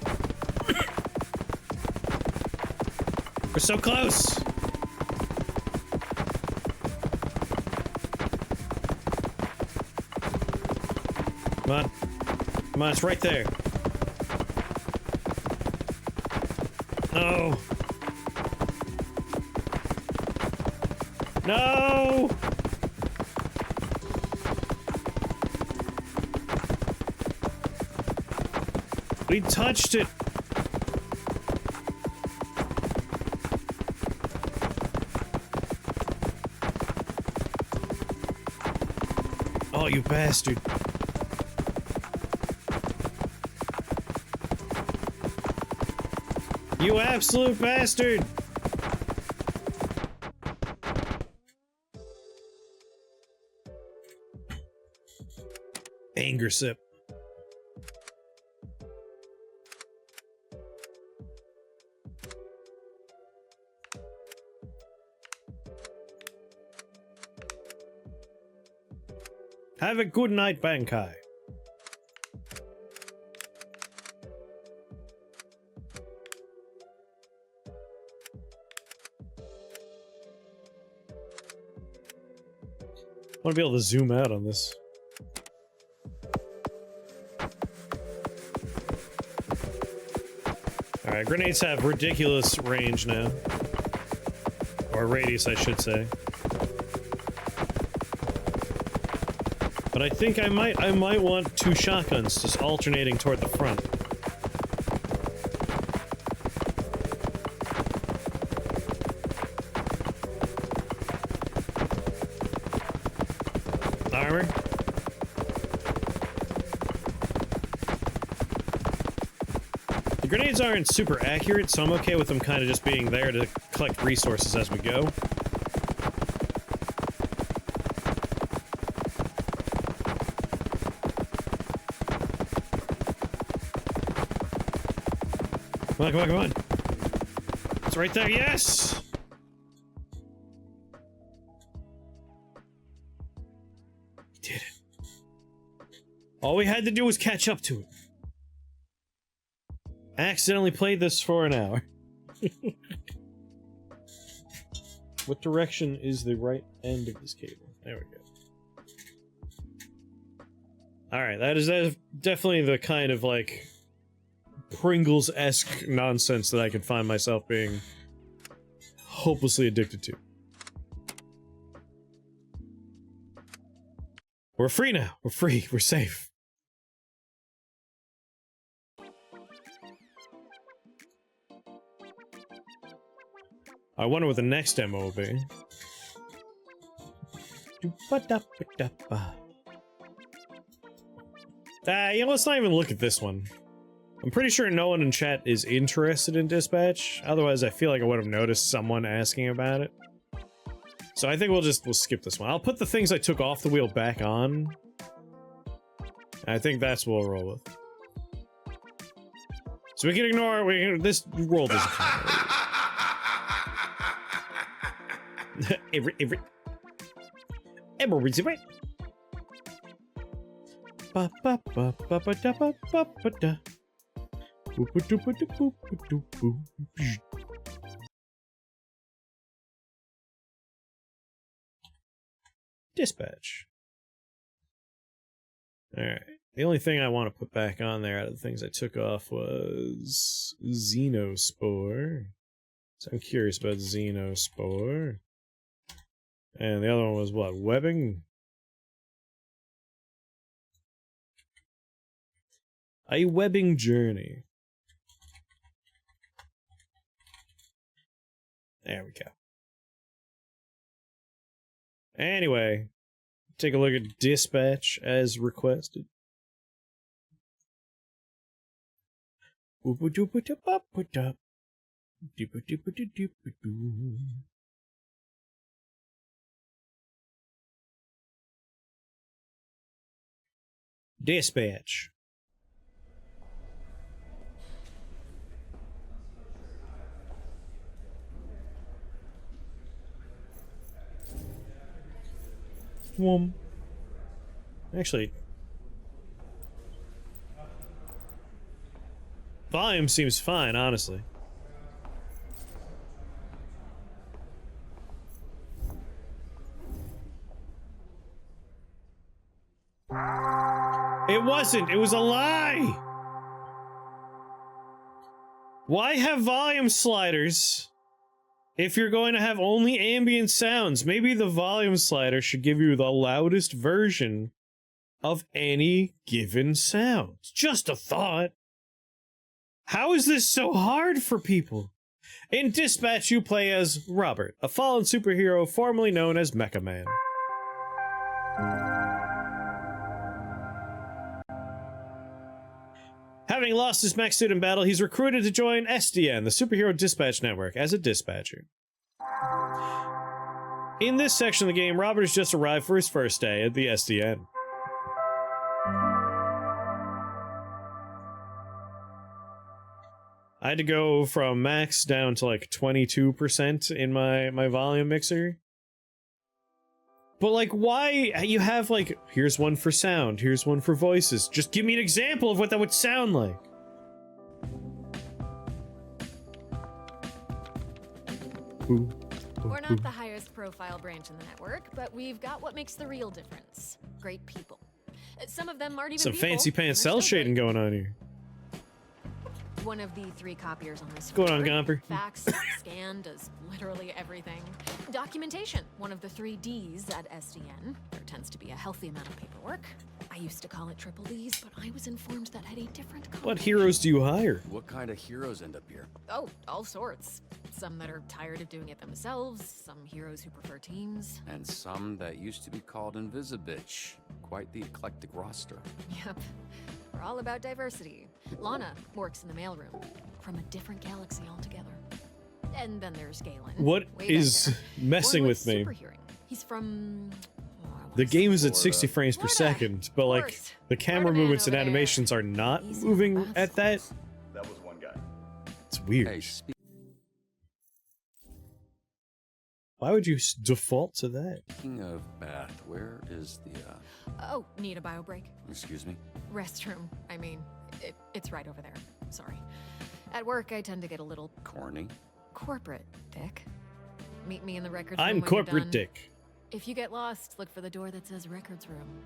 We're so close! Come on. Come on, it's right there. No! No! We touched it! Oh, you bastard. You absolute bastard! Anger sip. Have a good night, Bankai. I want to be able to zoom out on this. Alright, grenades have ridiculous range now. Or radius, I should say. But I think I might want two shotguns just alternating toward the front. Armor. The grenades aren't super accurate, so I'm okay with them kind of just being there to collect resources as we go. Come on, come on, come on. It's right there, yes! We did it. All we had to do was catch up to it. I accidentally played this for an hour. What direction is the right end of this cable? There we go. Alright, that is definitely the kind of, like, Pringles-esque nonsense that I could find myself being hopelessly addicted to. We're free now. We're free. We're safe. I wonder what the next demo will be. Yeah, let's not even look at this one. I'm pretty sure no one in chat is interested in Dispatch. Otherwise, I feel like I would have noticed someone asking about it. So I think we'll skip this one. I'll put the things I took off the wheel back on. I think that's what we'll roll with. So we can ignore this roll doesn't count. every ba ba ba ba ba da ba ba ba da. Dispatch. Alright. The only thing I want to put back on there out of the things I took off was Xenospore. So I'm curious about Xenospore. And the other one was what? Webbing? A webbing journey. There we go. Anyway, take a look at Dispatch as requested. Dispatch. Actually, Volume seems fine, honestly. It wasn't. It was a lie. Why have volume sliders if you're going to have only ambient sounds? Maybe the volume slider should give you the loudest version of any given sound. Just a thought. How is this so hard for people? In Dispatch, you play as Robert, a fallen superhero formerly known as Mecha Man. Having lost his mech suit in battle, he's recruited to join SDN, the Superhero Dispatch Network, as a dispatcher. In this section of the game, Robert has just arrived for his first day at the SDN. I had to go from max down to like 22% in my volume mixer. But like, why you have like, here's one for sound, here's one for voices. Just give me an example of what that would sound like. We're not the highest profile branch in the network, but we've got what makes the real difference. Great people. Some of them aren't even Some people, fancy and pants they're cell still shading great. going on here. One of the 3 copiers on this Going on, floor. Gomper? Fax, scan, does literally everything. Documentation, one of the 3 Ds at SDN. There tends to be a healthy amount of paperwork. I used to call it triple Ds, but I was informed that had a different What combination. heroes do you hire? What kind of heroes end up here? Oh, all sorts. Some that are tired of doing it themselves, some heroes who prefer teams. And some that used to be called Invisibitch. Quite the eclectic roster. Yep. We're all about diversity. Lana works in the mailroom. From a different galaxy altogether. And then there's Galen. What way back is there. messing Born with me? super hearing. He's from... oh, I wanna The game is at Florida. 60 frames per Florida. second, but like Course. the camera Florida man movements and over there. animations are not Easy moving on the at that. That was one guy. It's weird. Hey, Why would you default to that? speaking of bath, where is the, Oh, need a bio break? excuse me? Restroom. I mean, it's right over there. Sorry. At work, I tend to get a little Corny? corporate, Dick. Meet me in the records room I'm when you're corporate done. dick. If you get lost, look for the door that says records room.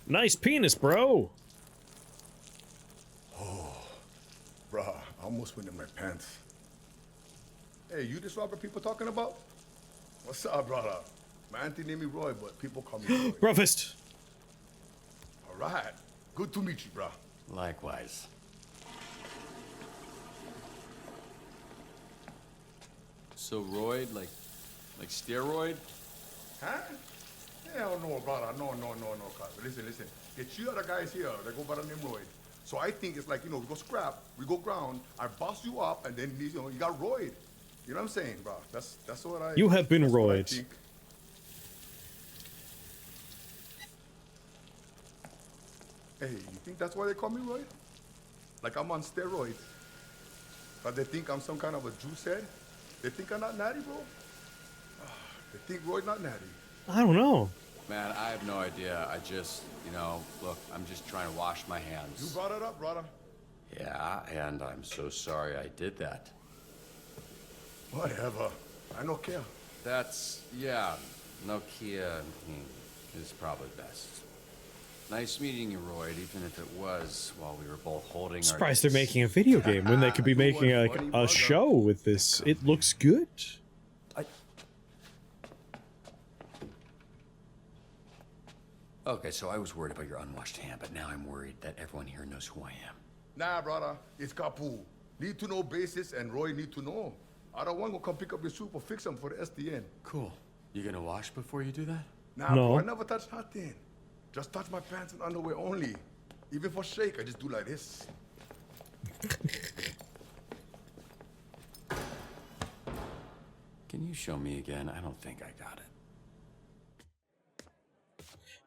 Nice penis, bro. Bruh, I almost went in my pants. Hey, you this Robert people talking about? What's up, brother? My auntie named me Roy, but people call me Roy. Roughest. All right. Good to meet you, bruh. Likewise. So roid, like steroid? Huh? Hell no, brother. No. Cuz. Listen. Get you other guys here. They go by the name Roy. So I think it's like, we go scrap, we go ground, I boss you up, and then, you got Roy. You know what I'm saying, bro? That's what I... You have been that's what I Royed. think. Hey, you think that's why they call me Roy? Like I'm on steroids. But they think I'm some kind of a juice head? They think I'm not natty, bro? They think Roy's not natty. I don't know. Man, I have no idea. I just, look, I'm just trying to wash my hands. You brought it up, brother. Yeah, and I'm so sorry I did that. Whatever. I don't care. That's, yeah, Nokia is probably best. Nice meeting you, Roy, even if it was while we were both holding Surprised our they're making a video game when they could be making like a show with this. It looks good. Okay, so I was worried about your unwashed hand, but now I'm worried that everyone here knows who I am. Nah, brother. It's Kapu. Need to know basis, and Roy need to know. I don't want to come pick up your soup or fix them for the SDN. Cool. You gonna wash before you do that? Nah, No. bro, I never touch nothing. Just touch my pants and underwear only. Even for shake, I just do like this. Can you show me again? I don't think I got it.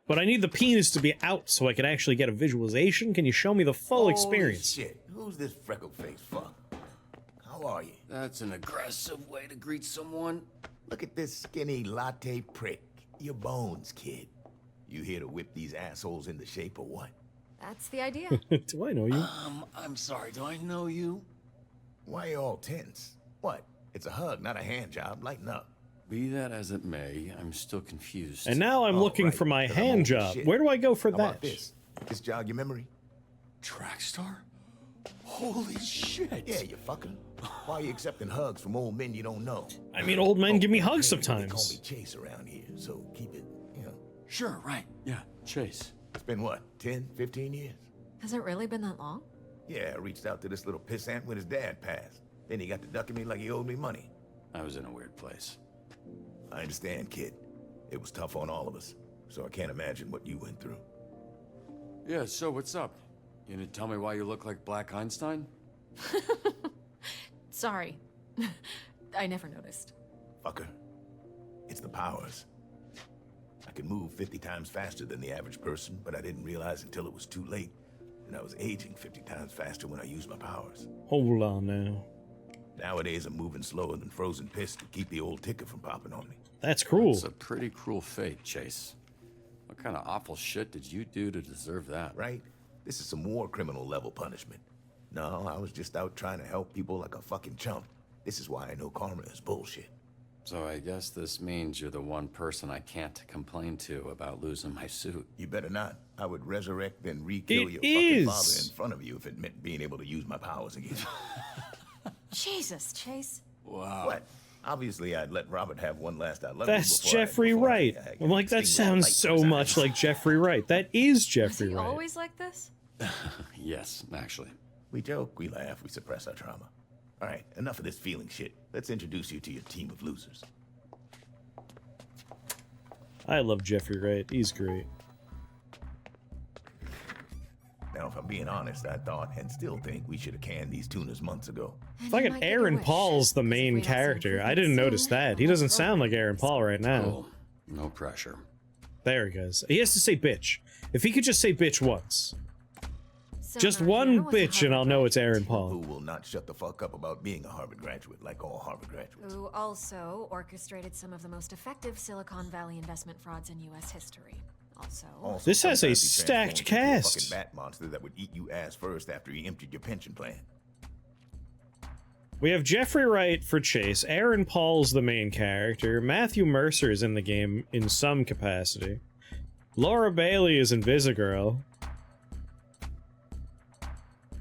But I need the penis to be out so I can actually get a visualization. Can you show me the full experience? Shit, who's this freckle face fuck? How How are you? That's an aggressive way to greet someone. Look at this skinny latte prick. Your bones, kid. You here to whip these assholes into shape or what? That's the idea. Do I know you? I'm sorry, do I know you? Why you all tense? What? It's a hug, not a hand job. Lighten up. Be that as it may, I'm still confused. And now I'm Oh, looking right, for my 'cause I'm hand old as job. shit. Where do I go for How that? about this? This jog your memory? Trackstar? Holy shit! Yeah, you fucker. Why are you accepting hugs from old men you don't know? I mean, old men give me hugs Hey, They call me sometimes. Chase around here, so keep it, you know. Sure, right. Yeah, Chase. It's been what, 10, 15 years? Has it really been that long? Yeah, I reached out to this little pissant when his dad passed. Then he got to ducking me like he owed me money. I was in a weird place. I understand, kid. It was tough on all of us, so I can't imagine what you went through. Yeah, so what's up? You gonna tell me why you look like Black Einstein? Sorry. I never noticed. Fucker. It's the powers. I can move 50 times faster than the average person, but I didn't realize until it was too late. And I was aging 50 times faster when I used my powers. Hold on now. Nowadays, I'm moving slower than frozen piss to keep the old ticker from popping on me. That's cruel. It's a pretty cruel fate, Chase. What kind of awful shit did you do to deserve that? Right? This is some war criminal level punishment. No, I was just out trying to help people like a fucking chump. This is why I know karma is bullshit. So I guess this means you're the one person I can't complain to about losing my suit. You better not. I would resurrect then re-kill It your fucking is. father in front of you if it meant being able to use my powers again. Jesus, Chase. Wow. What? Obviously, I'd let Robert have one last I love you That's before Jeffrey before Wright. I'm like, that extinguish sounds the light so from his much eyes. like Jeffrey Wright. That is Was Jeffrey he Wright. always like this? Yes, actually. We joke, we laugh, we suppress our trauma. All right, enough of this feeling shit. Let's introduce you to your team of losers. I love Jeffrey Wright. He's great. Now, if I'm being honest, I thought and still think we should have canned these tunas months ago. And you Fucking might get your Aaron wish, Paul's the 'cause if main we don't see character. I improvement didn't notice soon, that. He the doesn't whole sound like Aaron program Paul right now. Cool. No pressure. There he goes. He has to say bitch. If he could just say bitch once. So Just now one Hannah was a bitch and I'll Harvard know it's Aaron Who Paul. will not shut the fuck up about being a Harvard graduate like all Harvard graduates. who also orchestrated some of the most effective Silicon Valley investment frauds in U.S. history. Also, This has a sometimes he stacked transformed into a cast. fucking bat monster that would eat you ass first after he emptied your pension plan. We have Jeffrey Wright for Chase. Aaron Paul's the main character. Matthew Mercer is in the game in some capacity. Laura Bailey is Invisigirl.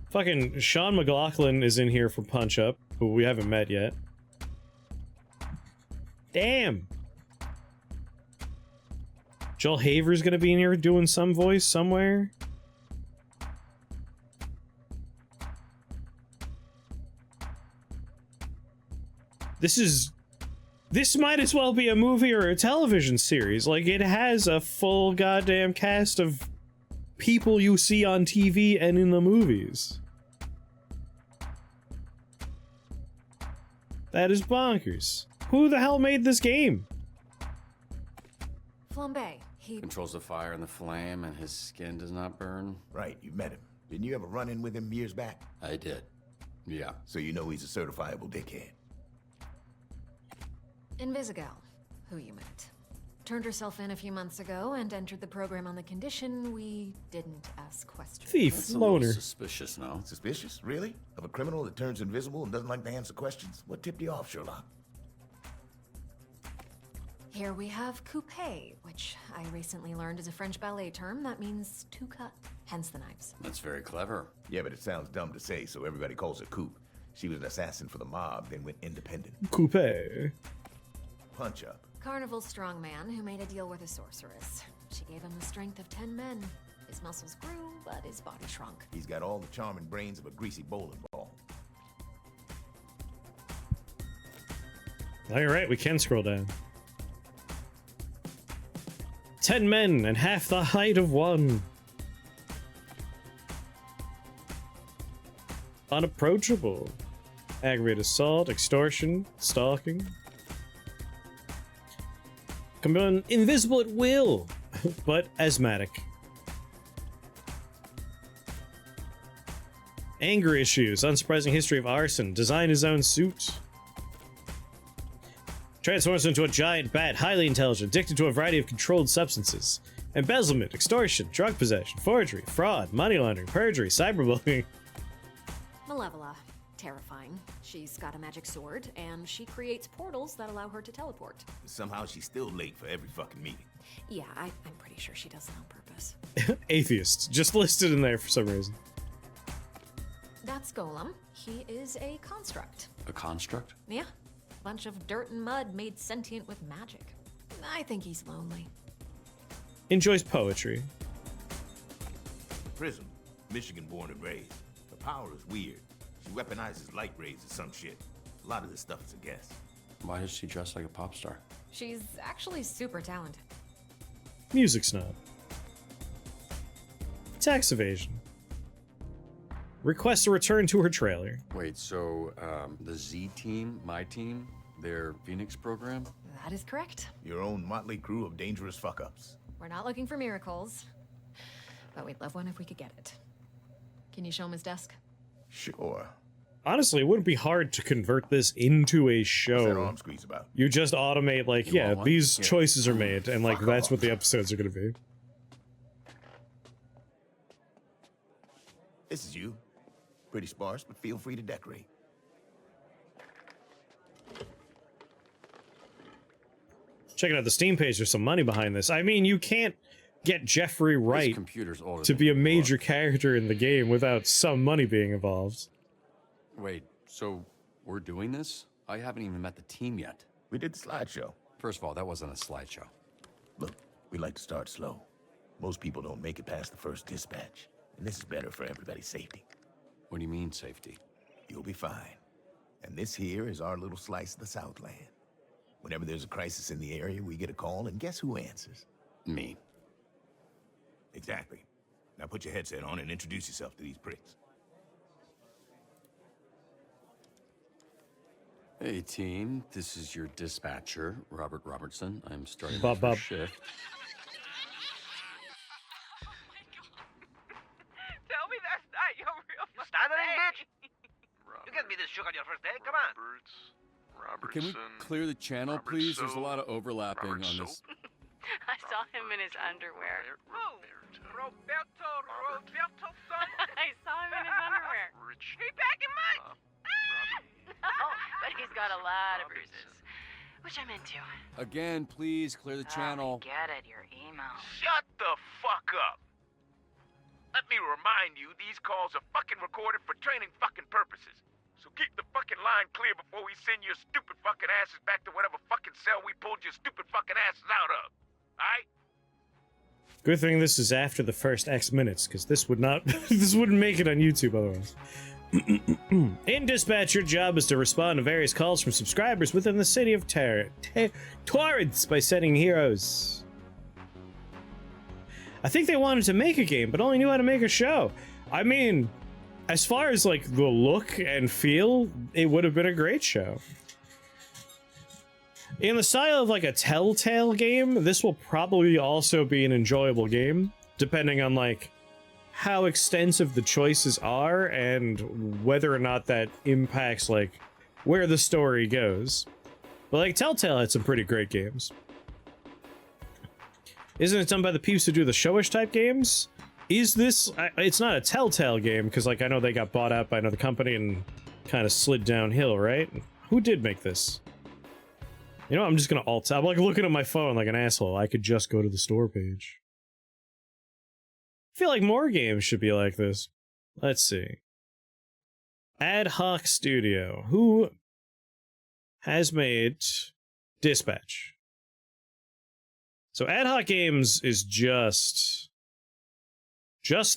Fucking Sean McLaughlin is in here for Punch Up, who we haven't met yet. Damn. Joel Haver's gonna be in here doing some voice somewhere. This might as well be a movie or a television series. Like, it has a full goddamn cast of people you see on TV and in the movies. That is bonkers. Who the hell made this game? Flambe, he Controls the fire and the flame, and his skin does not burn. Right, you met him. Didn't you ever run in with him years back? I did. Yeah. So you know he's a certifiable dickhead. Invisigal, who you met. Turned herself in a few months ago and entered the program on the condition we didn't ask questions. Thief, That's a little loner. suspicious, no? Suspicious? Really? Of a criminal that turns invisible and doesn't like to answer questions? What tipped you off, Sherlock? Here we have coupe, which I recently learned is a French ballet term that means to cut, hence the knives. That's very clever. Yeah, but it sounds dumb to say, so everybody calls her Coop. She was an assassin for the mob, then went independent. Coupe. Punch Up. Carnival's strongman who made a deal with a sorceress. She gave him the strength of 10 men. His muscles grew, but his body shrunk. He's got all the charming brains of a greasy bowling ball. Alright, we can scroll down. 10 men and half the height of one. Unapproachable. Aggravated assault, extortion, stalking. Can be invisible at will, but asthmatic. Anger issues, unsurprising history of arson, design his own suit. Transforms into a giant bat, highly intelligent, addicted to a variety of controlled substances. Embezzlement, extortion, drug possession, forgery, fraud, money laundering, perjury, cyberbullying. Malevola. Terrifying. She's got a magic sword, and she creates portals that allow her to teleport. Somehow she's still late for every fucking meeting. Yeah, I'm pretty sure she does it on purpose. Atheist, just listed in there for some reason. That's Golem. He is a construct. A construct? Yeah. Bunch of dirt and mud made sentient with magic. I think he's lonely. Enjoys poetry. Prism, Michigan born and raised. Her power is weird. She weaponizes light rays or some shit. A lot of this stuff is a guess. Why does she dress like a pop star? She's actually super talented. Music snob. Tax evasion. Requests a return to her trailer. Wait, so, the Z team, my team, their Phoenix program? That is correct. Your own motley crew of dangerous fuck-ups. We're not looking for miracles, but we'd love one if we could get it. Can you show him his desk? Sure. Honestly, it wouldn't be hard to convert this into a What's that show. arm squeeze about? You just automate, like, You yeah, want one? these Here. choices are made, and, like, Fuck that's off. what the episodes are gonna be. This is you. Pretty sparse, but feel free to decorate. Checking out the Steam page, there's some money behind this. I mean, you can't get Jeffrey This Wright computer's older to than be a you major look. character in the game without some money being involved. Wait, so we're doing this? I haven't even met the team yet. We did the slideshow. First of all, that wasn't a slideshow. Look, we like to start slow. Most people don't make it past the first dispatch, and this is better for everybody's safety. What do you mean, safety? You'll be fine. And this here is our little slice of the Southland. Whenever there's a crisis in the area, we get a call, and guess who answers? Me. Exactly. Now put your headset on and introduce yourself to these pricks. Hey, team. This is your dispatcher, Robert Robertson. I'm starting Bub, my bub. first shift. Tell me that's not your real stuttering bitch. You can't be this shook on your first day. Come on. Can we clear the channel, please? There's a lot of overlapping on this. I saw him in his underwear. Roberto son. I saw him in his underwear. He back in mine. Oh, but he's got a lot of bruises, which I'm into. Again, please clear the channel. Oh, get it, your email. Shut the fuck up. Let me remind you, these calls are fucking recorded for training fucking purposes. So keep the fucking line clear before we send your stupid fucking asses back to whatever fucking cell we pulled your stupid fucking asses out of. Alright? Good thing this is after the first X minutes, because this would not, this wouldn't make it on YouTube otherwise. In dispatch, your job is to respond to various calls from subscribers within the city of Torrance by sending heroes. I think they wanted to make a game, but only knew how to make a show. I mean, as far as like the look and feel, it would have been a great show. In the style of like a Telltale game, this will probably also be an enjoyable game, depending on like how extensive the choices are and whether or not that impacts like where the story goes. But like Telltale had some pretty great games. Isn't it done by the peeps who do the showish type games? Is this... it's not a Telltale game, because like I know they got bought out by another company and kind of slid downhill, right? Who did make this? You know, I'm just gonna alt-tab. I'm like looking at my phone like an asshole. I could just go to the store page. I feel like more games should be like this. Let's see. Ad Hoc Studio. Who has made Dispatch? So Ad Hoc Games is just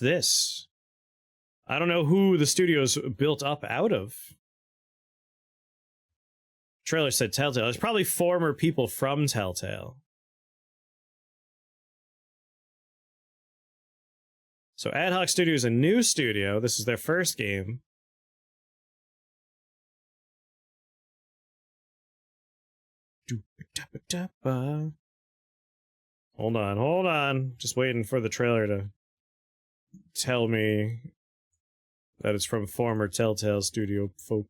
this. I don't know who the studio's built up out of. Trailer said Telltale. It's probably former people from Telltale. So Ad Hoc Studio is a new studio. This is their first game. Hold on. Just waiting for the trailer to tell me That is from former Telltale Studio folk.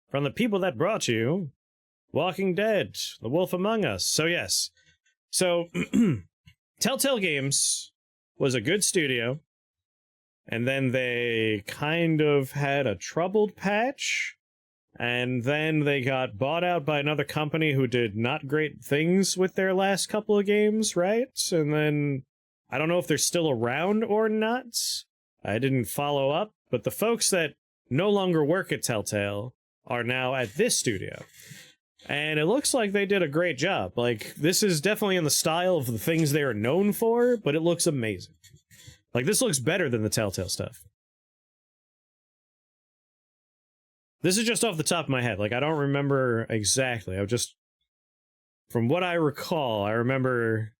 From the people that brought you Walking Dead, The Wolf Among Us. So yes. So Telltale Games was a good studio, and then they kind of had a troubled patch, and then they got bought out by another company who did not great things with their last couple of games, right? And then I don't know if they're still around or not. I didn't follow up, but the folks that no longer work at Telltale are now at this studio. And it looks like they did a great job. Like, this is definitely in the style of the things they are known for, but it looks amazing. Like, this looks better than the Telltale stuff. This is just off the top of my head. Like, I don't remember exactly. From what I recall, I remember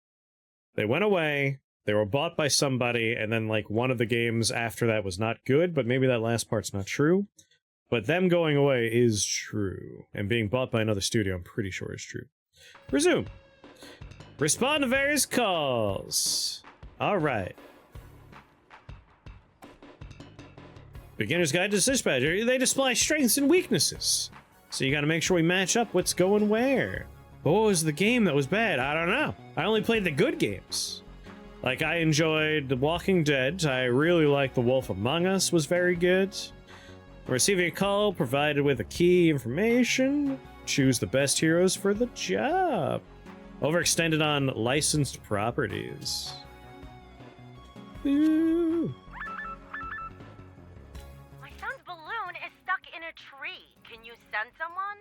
they went away, they were bought by somebody, and then, like, one of the games after that was not good, but maybe that last part's not true. But them going away is true. And being bought by another studio, I'm pretty sure is true. Resume. Respond to various calls. Alright. Beginner's Guide to Dispatcher. They display strengths and weaknesses. So you gotta make sure we match up what's going where. But what was the game that was bad? I don't know. I only played the good games. Like, I enjoyed The Walking Dead. I really liked The Wolf Among Us was very good. Receiving a call provided with a key information. Choose the best heroes for the job. Overextended on licensed properties. Ooh. My son's balloon is stuck in a tree. Can you send someone?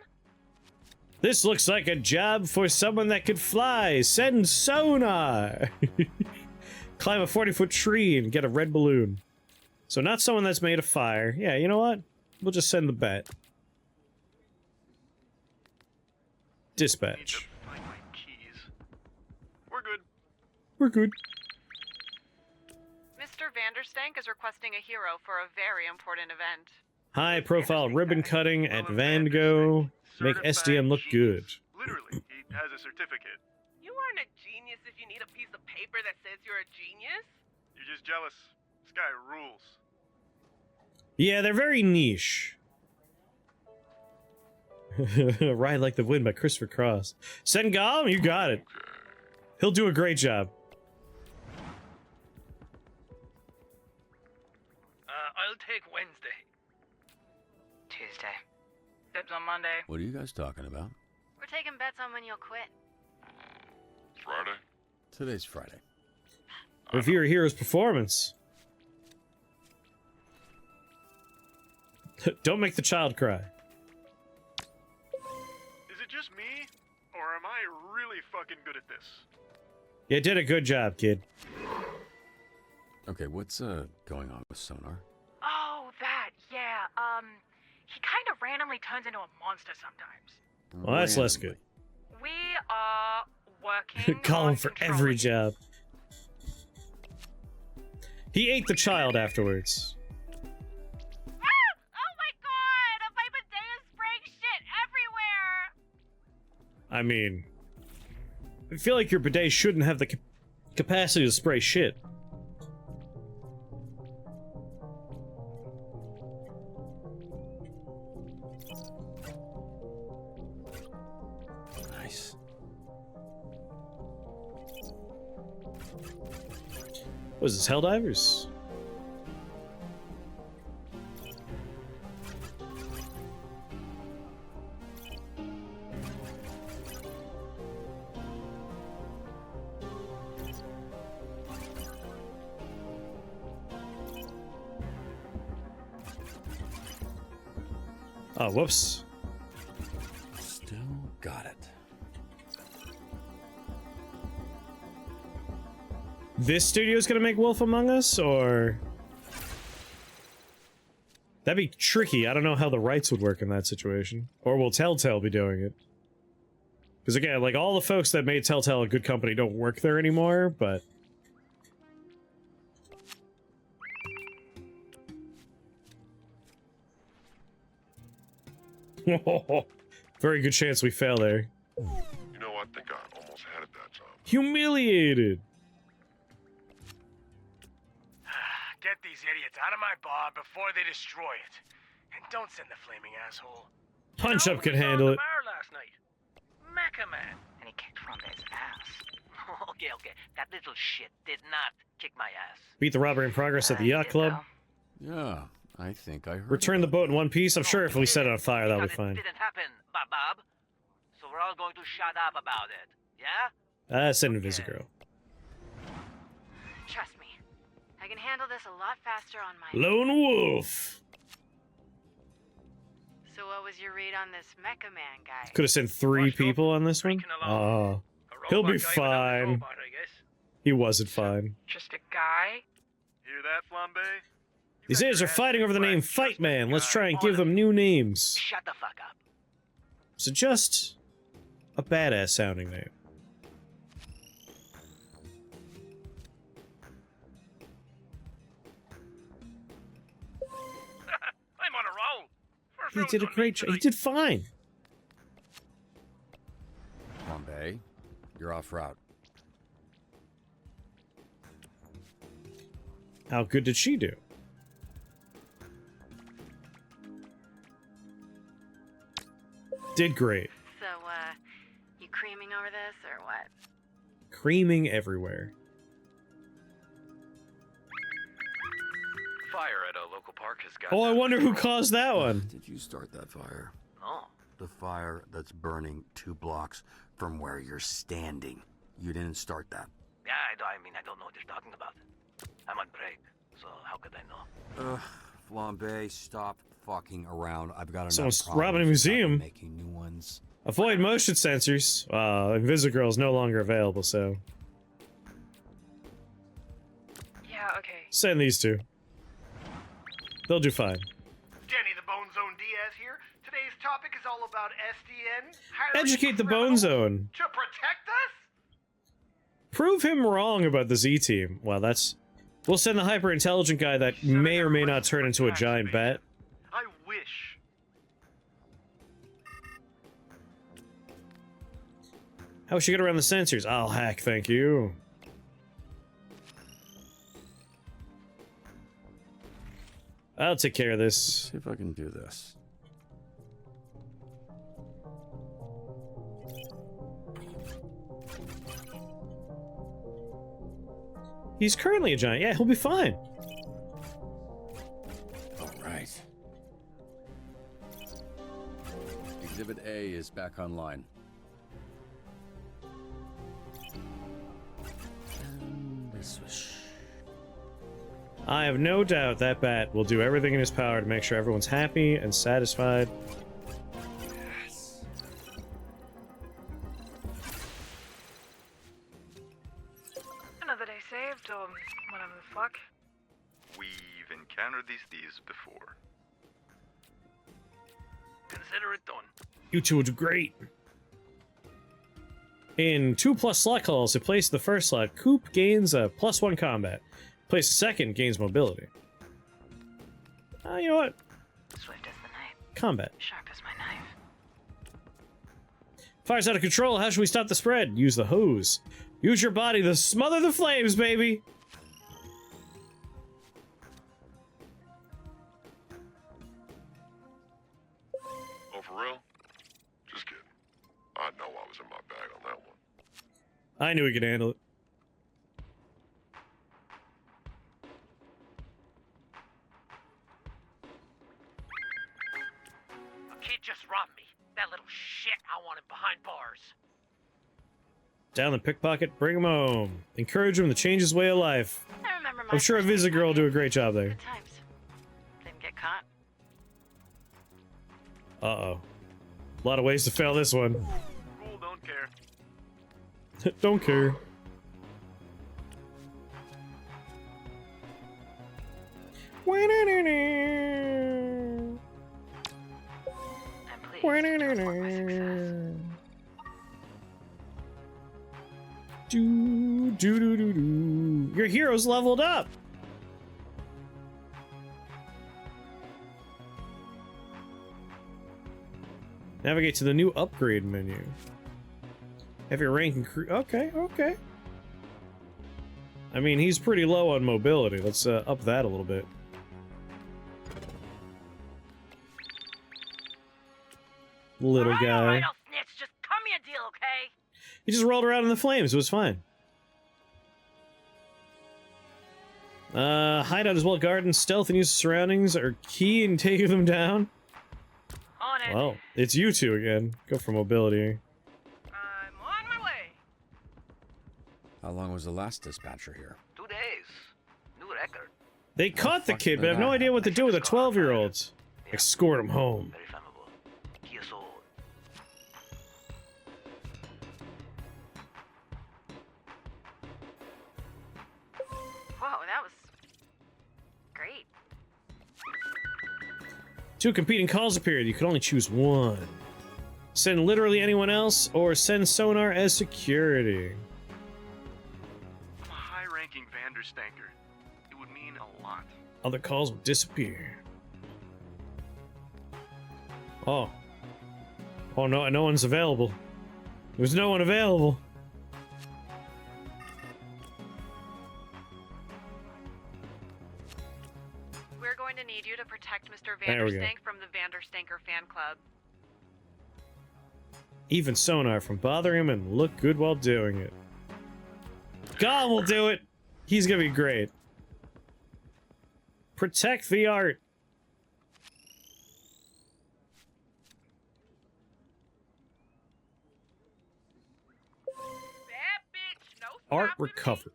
This looks like a job for someone that could fly. Send sonar. Climb a 40-foot tree and get a red balloon. So not someone that's made of fire. Yeah, you know what? We'll just send the bat. Dispatch. Find my keys. We're good. We're good. Mr. Vanderstank is requesting a hero for a very important event. High profile ribbon cutting at Van Gogh. Make SDM look good. Literally, he has a certificate. You aren't a genius if you need a piece of paper that says you're a genius. You're just jealous. This guy rules. Yeah, they're very niche. Ride Like the Wind by Christopher Cross. Sengam, you got it. He'll do a great job. I'll take Wednesday. Tuesday. Dibs on Monday. What are you guys talking about? We're taking bets on when you'll quit. Friday? Today's Friday. Review your hero's performance. Don't make the child cry. Is it just me? Or am I really fucking good at this? You did a good job, kid. Okay, what's going on with sonar? Oh, that, yeah. He kind of randomly turns into a monster sometimes. Well, that's less good. We are working Call him on for controlling every it. job. He ate the child afterwards. Oh my god! My bidet is spraying shit everywhere! I mean, I feel like your bidet shouldn't have the capacity to spray shit. Nice. What is this, Helldivers? Oh, whoops. Still got it. This studio's gonna make Wolf Among Us, or... That'd be tricky. I don't know how the rights would work in that situation. Or will Telltale be doing it? Because again, like, all the folks that made Telltale a good company don't work there anymore, but... Very good chance we fail there. You know, I think I almost had it that time. Humiliated! before they destroy it. And don't send the flaming asshole. Punch Up can handle it. Bar last night. Mecha Man. And he kicked Flambe's ass. Okay. That little shit did not kick my ass. Beat the robbery in progress at the yacht club. Yeah, I think I heard. Return the boat in one piece. I'm sure if we set it on fire, that'll be Because fine. It didn't happen, Bob. So we're all going to shut up about it. Yeah? Send Invisigirl. Trust me, I can handle this a lot faster on my Lone Wolf. So what was your read on this Mecha Man guy? Could have sent 3 people on this one. Oh, he'll be fine. Robot, I guess. He wasn't fine. Just a guy? Hear that, Flambe? These idiots are fighting over the name Fight Man. Let's try and give them new names. Shut the fuck up. So just a badass sounding name. I'm on a roll. First He round's did a on me great job. He tonight. did fine. Bombay, you're off route. How good did she do? Did great. So, you creaming over this, or what? Creaming everywhere. Fire at a local park has got. Oh, I wonder who caused that one. Did you start that fire? Oh. The fire that's burning 2 blocks from where you're standing. You didn't start that. Yeah, I mean, I don't know what you're talking about. I'm on break, so how could I know? Flambe, stop fucking around. I've got enough Someone's problems robbing a without museum. making new ones. Avoid motion sensors. Invisigirl is no longer available, so Yeah, okay. send these 2. They'll do fine. Jenny the Bone Zone Diaz here. Today's topic is all about SDN. Educate the Bone Zone. To protect us? Prove him wrong about the Z-Team. Well, that's... We'll send the hyper-intelligent guy that may or may not turn into a giant bat. I wish. How should we get around the sensors? I'll hack, thank you. I'll take care of this. See if I can do this. He's currently a giant. Yeah, he'll be fine. All right. Exhibit A is back online. And this was... I have no doubt that bat will do everything in his power to make sure everyone's happy and satisfied. Yes. Another day saved, or whatever the fuck. We've encountered these thieves before. Consider it done. You two will do great. In 2+ slot calls, if placed in the first slot, Coop gains a +1 combat. Place the second, gains mobility. You know what? Swift as the night, Combat. sharp as my knife. Fire's out of control. How should we stop the spread? Use the hose. Use your body to smother the flames, baby! Oh, for real? Just kidding. I know I was in my bag on that one. I knew he could handle it. A kid just robbed me. That little shit, I want him behind bars. Down the pickpocket, bring him home. Encourage him to change his way of life. I remember my I'm sure first Invisigirl will do a great job there. Good times. Didn't get caught. Uh-oh. A lot of ways to fail this one. Cool, don't care. Don't care. I'm pleased to report my success. Do. Your hero's leveled up. Navigate to the new upgrade menu. Have your rank increase. Okay, okay. I mean, he's pretty low on mobility. Let's up that a little bit. little guy. Alright, I'll snitch. Just cut me a deal, okay? He just rolled around in the flames. It was fine. Hideout is well guarded. Stealth and use of surroundings are key in taking them down. On it. Well, it's you two again. Go for mobility. I'm on my way. How long was the last dispatcher here? 2 days. New record. They caught the kid, but I have no idea what to do with a 12-year-old. Escort him home. Very flammable. He is old. Whoa, that was great. 2 competing calls appeared. You could only choose one. Send literally anyone else, or send sonar as security. I'm a high-ranking Vanderstanker. It would mean a lot. Other calls will disappear. Oh. Oh no, no one's available. There's no one available. We're going to need you to protect Mr. There we go. Vanderstank from the Vanderstanker fan club. Even sonar from bothering him and look good while doing it. God will do it. He's gonna be great. Protect the art. Bad bitch, no Art recovered.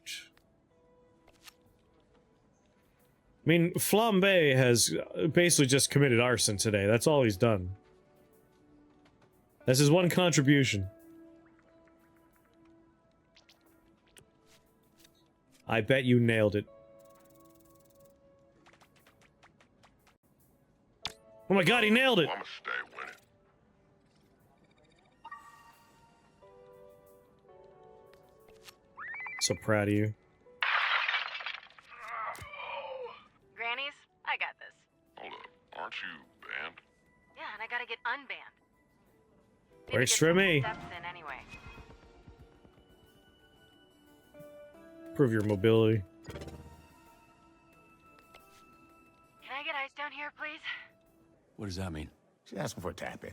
I mean, Flambe has basically just committed arson today. That's all he's done. That's his one contribution. I bet you nailed it. Oh my god, he nailed it! I'ma stay winning. So proud of you. Grannies, I got this. Hold up, aren't you banned? Yeah, and I gotta get unbanned. Works for me. Steps in anyway. Prove your mobility. Can I get ice down here, please? What does that mean? She's asking for a tap-in.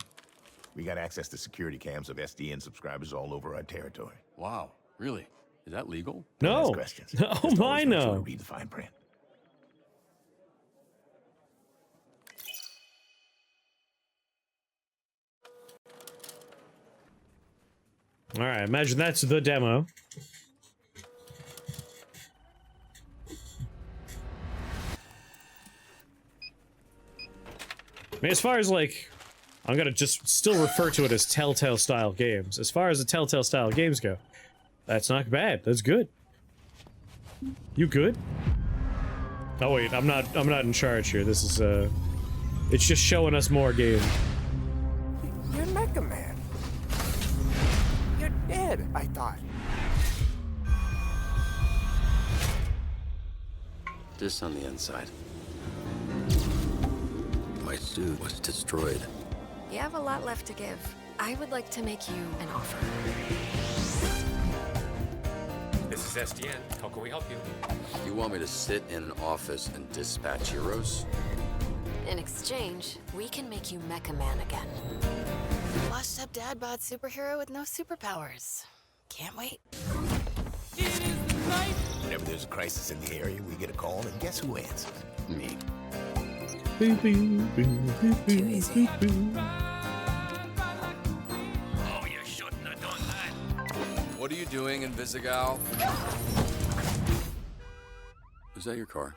We got access to security cams of SDN subscribers all over our territory. Wow, really? Is that legal? No. Ask questions. Oh, Just my always make sure to no. read the fine print. Alright, imagine that's the demo. I mean, as far as, like, I'm gonna just still refer to it as Telltale style games. As far as the Telltale style games go, that's not bad. That's good. You good? Oh wait, I'm not in charge here. This is it's just showing us more game. You're Mecha Man. You're dead, I thought. This on the inside. My suit was destroyed. You have a lot left to give. I would like to make you an offer. This is SDN. How can we help you? You want me to sit in an office and dispatch heroes? In exchange, we can make you Mecha Man again. Washed up dad bod superhero with no superpowers. Can't wait. Whenever there's a crisis in the area, we get a call, and guess who answers? Me. Too easy. Oh, you shouldn't have done that. What are you doing in Visigal? Is that your car?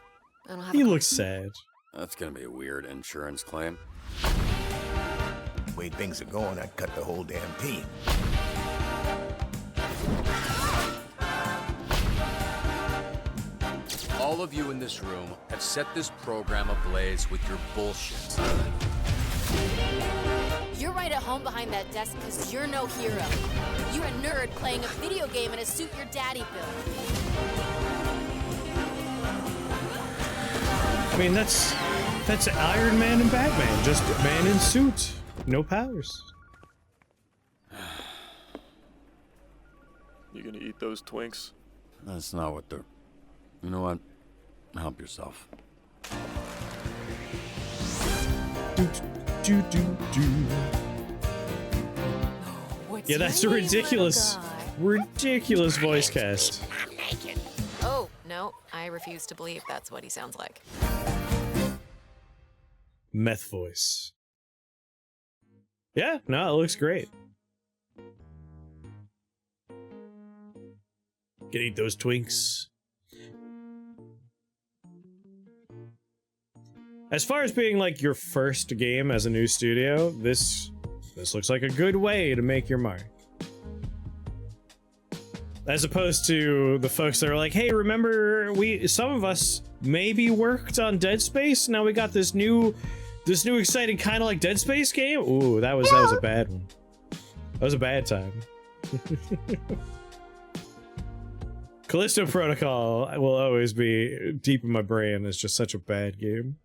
I don't have He looks sad. That's gonna be a weird insurance claim. The way things are going, I'd cut the whole damn team. All of you in this room have set this program ablaze with your bullshit. You're right at home behind that desk because you're no hero. You're a nerd playing a video game in a suit your daddy built. I mean, that's Iron Man and Batman, just a man in suit, no powers. You gonna eat those Twinks? That's not what they're... You know what? Help yourself. Yeah, that's a ridiculous, ridiculous voice cast. Oh, no, I refuse to believe that's what he sounds like. Meth voice. Yeah, no, it looks great. Can eat those Twinks. As far as being like your first game as a new studio, this looks like a good way to make your mark. As opposed to the folks that are like, hey, remember some of us maybe worked on Dead Space? Now we got this new exciting kind of like Dead Space game? Ooh, that was a bad one. That was a bad time. Callisto Protocol will always be deep in my brain. It's just such a bad game.